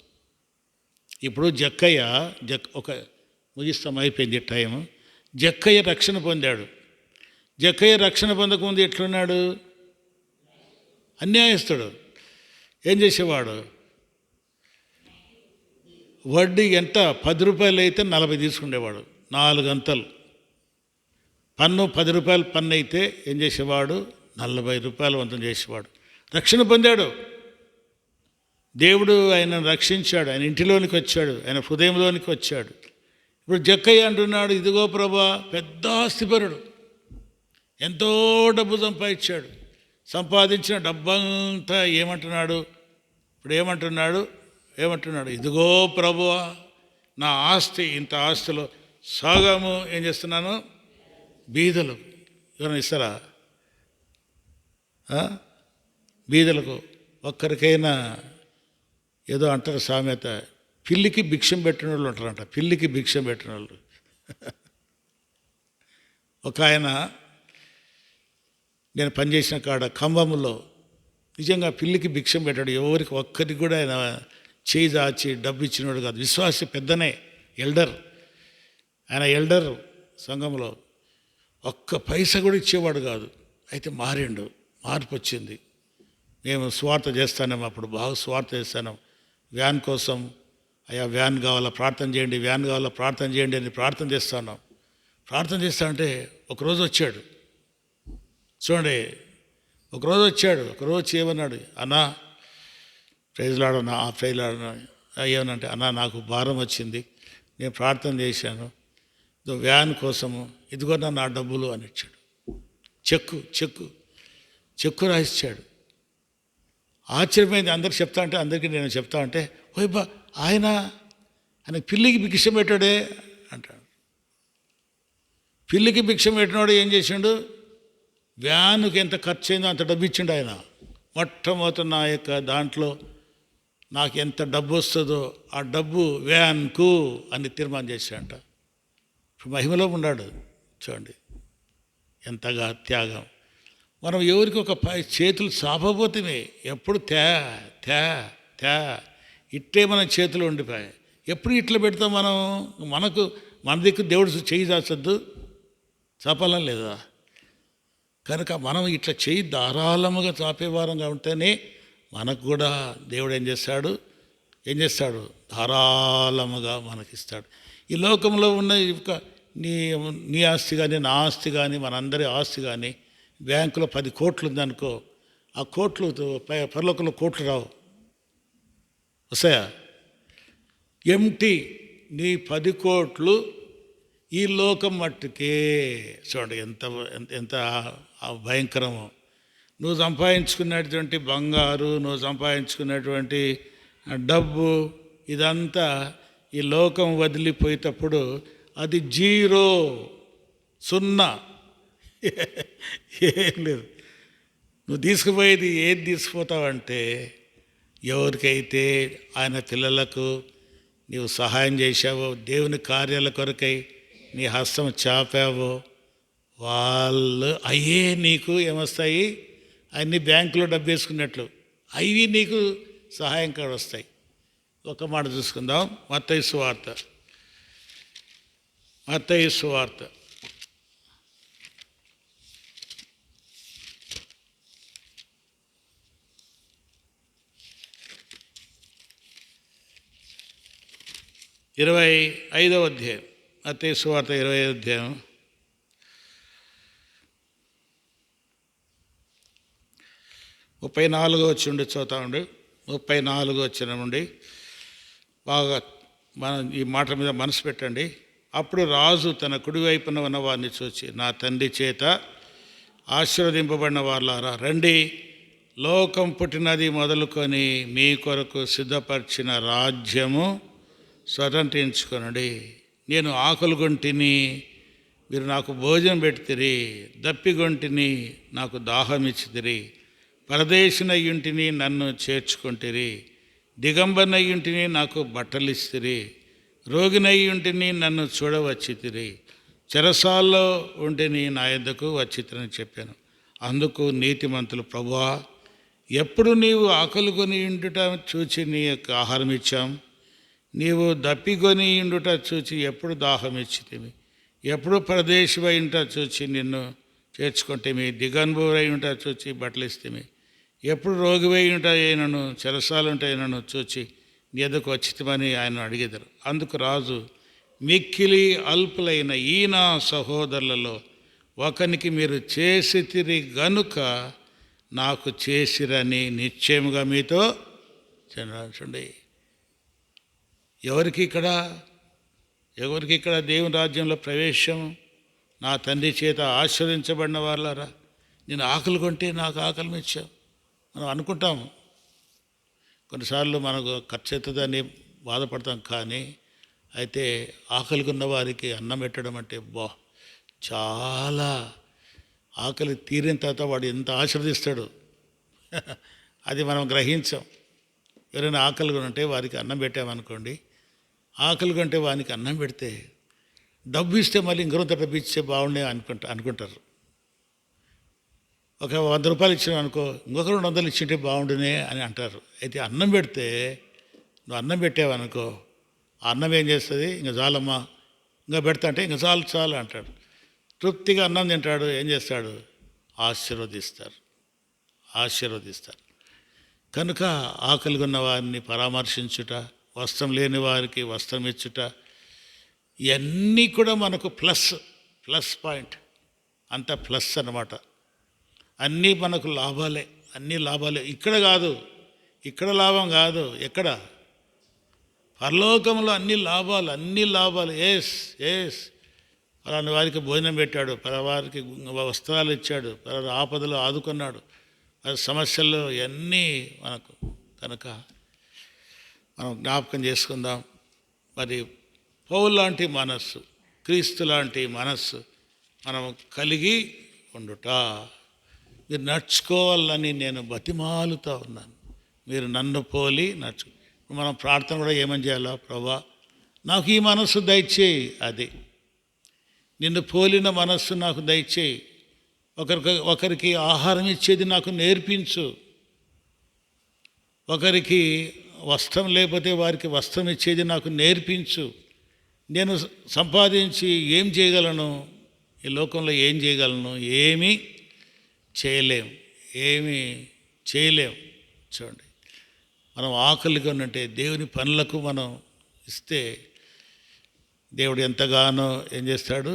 ఇప్పుడు ముగిస్తాం, అయిపోయింది టైం. జక్కయ్య రక్షణ పొందాడు. జక్కయ్య రక్షణ పొందకముందు ఎట్లున్నాడు? అన్యాయస్తుడు. ఏం చేసేవాడు? వడ్డీ ఎంత? 10 రూపాయలు అయితే 40 తీసుకునేవాడు, 4 గంటలు. పన్ను 10 రూపాయలు పన్ను అయితే ఏం చేసేవాడు? 40 రూపాయలు వంతం చేసేవాడు. రక్షణ పొందాడు. దేవుడు ఆయన రక్షించాడు, ఆయన ఇంటిలోనికి వచ్చాడు, ఆయన హృదయంలోనికి వచ్చాడు. ఇప్పుడు జక్కయ్య అంటున్నాడు, ఇదిగో ప్రభా, పెద్ద ఆస్తిపరుడు, ఎంతో డబ్బు సంపాదించాడు. సంపాదించిన డబ్బంతా ఏమంటున్నాడు? ఇప్పుడు ఏమంటున్నాడు? ఇదిగో ప్రభువా, నా ఆస్తి, ఇంత ఆస్తిలో సగము ఏం చేస్తున్నాను? బీదలు. ఎవరైనా ఇస్తారా? బీదలకు ఒక్కరికైనా ఏదో అంటారు సామెత, పిల్లికి భిక్షం పెట్టిన వాళ్ళు ఉంటారంట. పిల్లికి భిక్షం పెట్టిన వాళ్ళు. ఒక ఆయన, నేను పనిచేసిన కాడ ఖమ్మంలో నిజంగా పిల్లికి భిక్షం పెట్టాడు. ఎవరికి ఒక్కరికి కూడా ఆయన చేయి దాచి డబ్బు ఇచ్చినవాడు కాదు. విశ్వాస పెద్దనే, ఎల్డర్. ఆయన ఎల్డర్ సంఘంలో ఒక్క పైసా కూడా ఇచ్చేవాడు కాదు. అయితే మారిండు, మార్పు వచ్చింది. మేము స్వార్థ చేస్తాము, అప్పుడు బాగా స్వార్థ చేస్తాను. వ్యాన్ కోసం, అయ్యా వ్యాన్ కావాలా ప్రార్థన చేయండి, వ్యాన్ కావాలా ప్రార్థన చేయండి అని ప్రార్థన చేస్తాను. ప్రార్థన చేస్తానంటే ఒకరోజు వచ్చాడు. చూడండి, ఒకరోజు వచ్చాడు. ఒకరోజు చేయమన్నాడు, అన్నా ప్రైజ్లాడన్నా, ప్రైజ్లాడన్నా. ఏమనంటే, అన్నా నాకు భారం వచ్చింది, నేను ప్రార్థన చేశాను, వ్యాన్ కోసము, ఇదిగో నా డబ్బులు అని ఇచ్చాడు. చెక్కు రాసిచ్చాడు. ఆశ్చర్యమైంది. అందరికి చెప్తా అంటే, అందరికీ నేను చెప్తా అంటే, ఓయబ్బా ఆయన పిల్లికి భిక్షం పెట్టాడే అంటాడు. పిల్లికి భిక్షం పెట్టినాడు ఏం చేసిండు? వ్యానుకి ఎంత ఖర్చు అయిందో అంత డబ్బు ఇచ్చిండు ఆయన. మొట్టమొదటి నా యొక్క దాంట్లో నాకు ఎంత డబ్బు వస్తుందో ఆ డబ్బు వ్యాన్కు అని తీర్మానం చేశాడంట. ఇప్పుడు మహిమలో ఉన్నాడు చూడండి ఎంతగా త్యాగం. మనం ఎవరికి ఒక చేతులు చాపబోతే ఎప్పుడు త్యా త్యా త్యా ఇట్టే మన చేతులు ఉండిపోయాయి. ఎప్పుడు ఇట్లా పెడతాం మనం? మన దిక్కు దేవుడు చేయి చాచద్దు, చాపాలని లేదా? కనుక మనం ఇట్లా చేయి ధారాళముగా చాపేవారంగా ఉంటేనే మనకు కూడా దేవుడు ఏం చేస్తాడు? ధారాళముగా మనకిస్తాడు. ఈ లోకంలో ఉన్న నీ ఆస్తి కానీ నా ఆస్తి కానీ మనందరి ఆస్తి కానీ బ్యాంకులో 10 కోట్లు ఉందనుకో, ఆ కోట్లు పరలోకంలో కోట్లు రావు, వస్తాయా? ఎంటీ నీ 10 కోట్లు ఈ లోకం మట్టుకే. చూడండి ఎంత ఎంత భయంకరమో. నువ్వు సంపాదించుకున్నటువంటి బంగారు, నువ్వు సంపాదించుకున్నటువంటి డబ్బు, ఇదంతా ఈ లోకం వదిలిపోయేటప్పుడు అది 0, 0, ఏం లేదు. నువ్వు తీసుకుపోయేది ఏది తీసుకుపోతావంటే, ఎవరికైతే ఆయన పిల్లలకు నీవు సహాయం చేశావో, దేవుని కార్యాల కొరకై నీ హస్తం చాపావో, వాళ్ళు అయ్యే నీకు ఏమొస్తాయి? అన్ని బ్యాంకులో డబ్బు వేసుకున్నట్లు అవి నీకు సహాయం కూడా వస్తాయి. ఒక మాట చూసుకుందాం. మత్తయి సువార్త 25వ అధ్యాయం. మత్తయి సువార్త 25వ అధ్యాయం 34 వచ్చి ఉండి చదువుతా ఉండి 34 వచ్చిన నుండి బాగా మనం ఈ మాట మీద మనసు పెట్టండి. అప్పుడు రాజు తన కుడివైపున ఉన్న వారిని చూచి, నా తండ్రి చేత ఆశీర్వదింపబడిన వాళ్ళారా, రండి, లోకం పుట్టినది మొదలుకొని మీ కొరకు సిద్ధపరిచిన రాజ్యము స్వతంత్రించుకొనండి. నేను ఆకలిగొంటిని, మీరు నాకు భోజనం పెడితిరి, దప్పిగొంటిని, నాకు దాహం ఇచ్చితిరి, పరదేశినయ్యుంటిని, నన్ను చేర్చుకుంటిరి, దిగంబరనయ్యుంటిని, నాకు బట్టలిస్తిరి, రోగినయ్యుంటిని, నన్ను చూడవచ్చితిరి, చెరసాల్లో ఉంటిని, నా యొద్దకు వచ్చితిరని చెప్పాను. అందుకు నీతిమంతులు, ప్రభువా, ఎప్పుడు నీవు ఆకలిగొని ఉండుట చూచి నీ యొక్క ఆహారం ఇచ్చాం, నీవు దప్పిగొని ఉండుట చూచి ఎప్పుడు దాహం ఇచ్చితివి, ఎప్పుడు పరదేశివై ఉంట చూచి నిన్ను చేర్చుకుంటేమి, దిగంబరై ఉంట చూచి బట్టలిస్తేమి, ఎప్పుడు రోగివై ఉంటాయినను చెరసాలుంటాయినను చూచి నీ ఎదుకు వచ్చితమని ఆయన అడిగేదారు. అందుకు రాజు, మిక్కిలి అల్పులైన ఈ నా సహోదరులలో ఒకనికి మీరు చేసితిరి గనుక నాకు చేసిరని నిశ్చయముగా మీతో చూడండి. ఎవరికి ఇక్కడ దేవుని రాజ్యంలో ప్రవేశం? నా తండ్రి చేత ఆశీర్వదించబడిన వాళ్ళారా. నేను ఆకలి కొంటే నాకు ఆకలి ఇచ్చావు మనం అనుకుంటాము. కొన్నిసార్లు మనకు ఖర్చు అవుతుందని బాధపడతాం. కానీ అయితే ఆకలికి ఉన్న వారికి అన్నం పెట్టడం అంటే చాలా ఆకలి తీరిన తర్వాత వాడు ఎంత ఆశీర్వదిస్తాడు అది మనం గ్రహించాం. ఎవరైనా ఆకలి ఉంటే వారికి అన్నం పెట్టామనుకోండి, ఆకలి కొంటే వానికి అన్నం పెడితే డబ్బు ఇస్తే మళ్ళీ ఇంకొంత డబ్బు ఇస్తే బాగుండే అనుకుంటారు. ఒక 100 రూపాయలు ఇచ్చాను అనుకో, ఇంకొక 200 ఇచ్చింటే బాగుండునే అని అంటారు. అయితే అన్నం పెడితే, నువ్వు అన్నం పెట్టావనుకో, ఆ అన్నం ఏం చేస్తుంది? ఇంకా చాలమ్మా, ఇంకా పెడతా అంటే ఇంకా చాలు అంటాడు. తృప్తిగా అన్నం తింటాడు. ఏం చేస్తాడు? ఆశీర్వదిస్తారు. కనుక ఆకలిగా ఉన్న వారిని పరామర్శించుట, వస్త్రం లేని వారికి వస్త్రం ఇచ్చుట, ఇవన్నీ కూడా మనకు ప్లస్ పాయింట్. అంత ప్లస్ అన్నమాట. అన్నీ మనకు లాభాలే, అన్నీ లాభాలే. ఇక్కడ లాభం కాదు. ఎక్కడ? పరలోకంలో అన్ని లాభాలు. ఎస్ పలాని వారికి భోజనం పెట్టాడు, పలవారికి వస్త్రాలు ఇచ్చాడు, పలానా ఆపదలు ఆదుకున్నాడు, సమస్యల్లో ఇవన్నీ మనకు. కనుక మనం జ్ఞాపకం చేసుకుందాం. మరి పౌలు లాంటి మనస్సు, క్రీస్తు లాంటి మనస్సు మనం కలిగి ఉండుట మీరు నడుచుకోవాలని నేను బతిమాలుతూ ఉన్నాను. మీరు నన్ను పోలి మనం ప్రార్థన కూడా ఏమని చేయాలా? ప్రభా నాకు ఈ మనస్సు దయచేయి, అది నిన్ను పోలిన మనస్సు నాకు దయచేయి, ఒకరికి ఆహారం ఇచ్చేది నాకు నేర్పించు, ఒకరికి వస్త్రం లేకపోతే వారికి వస్త్రం ఇచ్చేది నాకు నేర్పించు. నేను సంపాదించి ఏం చేయగలను? ఈ లోకంలో ఏం చేయగలను? ఏమీ చేయలేం. చూడండి, మనం ఆకలిగా ఉన్నట్టే దేవుని పనులకు మనం ఇస్తే దేవుడు ఎంతగానో ఏం చేస్తాడు?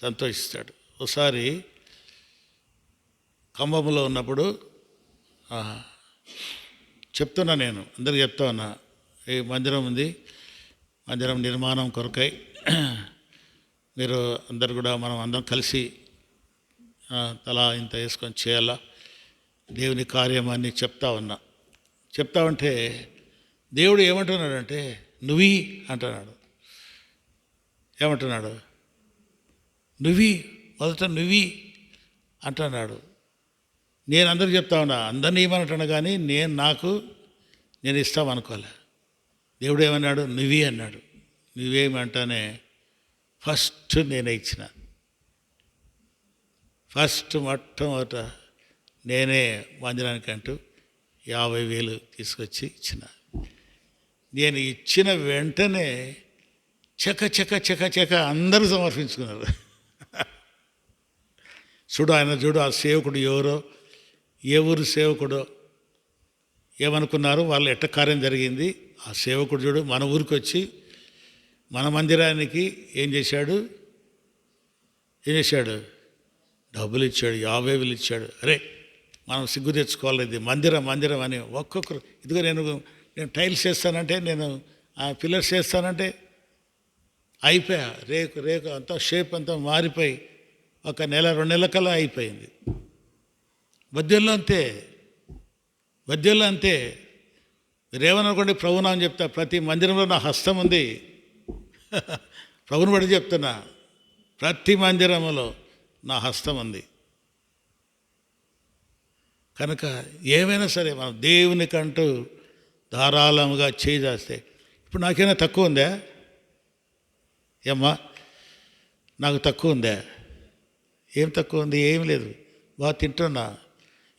సంతోషిస్తాడు. ఒకసారి ఖమ్మంలో ఉన్నప్పుడు చెప్తున్నా, నేను అందరికి చెప్తా ఉన్నా, ఈ మందిరం ఉంది, మందిరం నిర్మాణం కొరకై మీరు అందరు కూడా మనం అందరం కలిసి తలా ఇంత వేసుకొని చేయాలా, దేవుని కార్యం అని చెప్తా ఉంటే దేవుడు ఏమంటున్నాడంటే నువ్వి అంటున్నాడు. ఏమంటున్నాడు? మొదట నువ్వి అంటున్నాడు. నేను అందరికి చెప్తా ఉన్నా, అందరినీ ఏమంటున్నా, కానీ నేను ఇస్తామనుకోలే. దేవుడు ఏమన్నాడు? నువ్వి అన్నాడు. నువ్వేమంటానే ఫస్ట్ నేనే ఇచ్చిన. మొట్టమొదట నేనే మందిరానికి అంటూ 50,000 తీసుకొచ్చి ఇచ్చిన. నేను ఇచ్చిన వెంటనే చక అందరూ సమర్పించుకున్నారు. చూడు ఆ సేవకుడు ఎవరో, ఏ ఊరు సేవకుడో, ఏమనుకున్నారు వాళ్ళు, ఎట్ట కార్యం జరిగింది. ఆ సేవకుడు చూడు మన ఊరికి వచ్చి మన మందిరానికి ఏం చేశాడు? డబ్బులు ఇచ్చాడు, 50,000 ఇచ్చాడు. అరే మనం సిగ్గు తెచ్చుకోవాలి, ఇది మందిరం అని. ఒక్కొక్కరు ఇదిగో నేను టైల్స్ వేస్తానంటే, నేను పిల్లర్స్ వేస్తానంటే అయిపోయా. రేకు అంతా షేప్ అంతా మారిపోయి 1 నెల 2 నెలల కల్లా అయిపోయింది. బద్యల్లో అంతే. మీరేమనుకోండి, ప్రభునామని చెప్తా, ప్రతి మందిరంలో నా హస్తం ఉంది. ప్రభుని బట్టి చెప్తున్నా, ప్రతి మందిరంలో నా హస్తం ఉంది. కనుక ఏమైనా సరే మనం దేవునికంటూ ధారాళముగా చేస్తే, ఇప్పుడు నాకైనా తక్కువ ఉందా? ఏమ్మా, నాకు తక్కువ ఉందా? ఏం తక్కువ ఉంది? ఏం లేదు, బాగా తింటున్నా.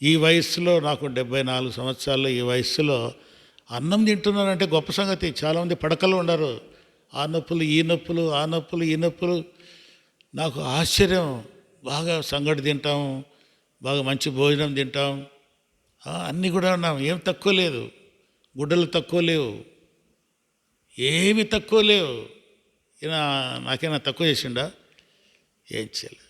ఈ వయస్సులో, నాకు 74 సంవత్సరాల్లో ఈ వయస్సులో అన్నం తింటున్నానంటే గొప్ప సంగతి. చాలామంది పడకలు ఉండరు, ఆ నొప్పులు ఈ నొప్పులు. నాకు ఆశ్చర్యం. బాగా సంగటి తింటాం, బాగా మంచి భోజనం తింటాం, అన్నీ కూడా ఉన్నాం. ఏం తక్కువ లేదు, గుడ్డలు తక్కువ లేవు, ఏమి తక్కువ లేవు. ఈయన నాకైనా తక్కువ చేసిండా? ఏం చేయలేదు.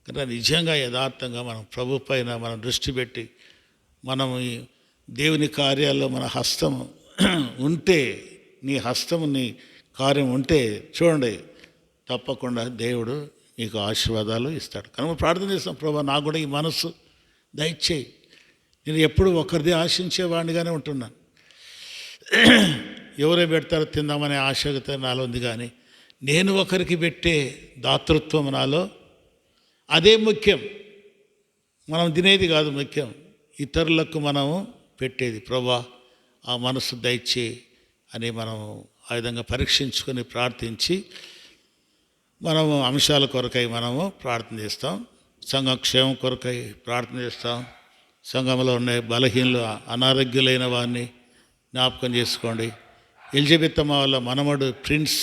కనుక నిజంగా యథార్థంగా మనం ప్రభు పైన మనం దృష్టి పెట్టి, మనం దేవుని కార్యాల్లో మన హస్తం ఉంటే, నీ హస్తము నీ కార్యం ఉంటే చూడండి, తప్పకుండా దేవుడు నీకు ఆశీర్వాదాలు ఇస్తాడు. కనుక ప్రార్థన చేస్తాం, ప్రభా నాకు కూడా ఈ మనస్సు దయచేయి. నేను ఎప్పుడు ఒకరిది ఆశించేవాడినిగానే ఉంటున్నాను. ఎవరే పెడతారో తిందామనే ఆశగత నాలో ఉంది, కానీ నేను ఒకరికి పెట్టే దాతృత్వం నాలో, అదే ముఖ్యం. మనం తినేది కాదు ముఖ్యం, ఇతరులకు మనము పెట్టేది. ప్రభా ఆ మనసు దయచేయి అని మనం ఆ విధంగా పరీక్షించుకొని ప్రార్థించి, మనము అంశాల కొరకై మనము ప్రార్థన చేస్తాం. సంఘక్షేమం కొరకై ప్రార్థన చేస్తాం. సంఘంలో ఉన్న బలహీనలు, అనారోగ్యులైన వారిని జ్ఞాపకం చేసుకోండి. ఎలిజబెత్తమ్మ వాళ్ళ మనమడు ప్రిన్స్,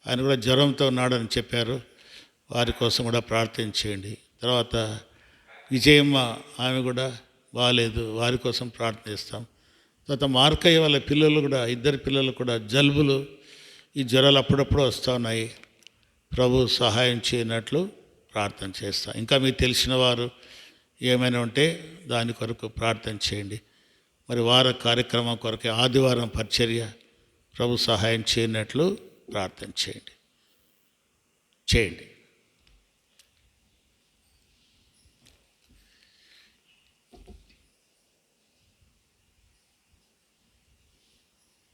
ఆయన కూడా జ్వరంతో ఉన్నాడని చెప్పారు, వారి కోసం కూడా ప్రార్థన చేయండి. తర్వాత విజయమ్మ, ఆమె కూడా బాగాలేదు, వారి కోసం ప్రార్థన చేస్తాం. తర్వాత మార్కయ్య వాళ్ళ పిల్లలు కూడా, 2 పిల్లలు కూడా జలుబులు, ఈ జ్వరాలు అప్పుడప్పుడు వస్తూ ఉన్నాయి. ప్రభు సహాయం చేయనట్లు ప్రార్థన చేస్తాం. ఇంకా మీకు తెలిసిన వారు ఏమైనా ఉంటే దాని కొరకు ప్రార్థన చేయండి. మరి వార కార్యక్రమం కొరకే ఆదివారం పరిచర్య ప్రభు సహాయం చేయనట్లు ప్రార్థన చేయండి.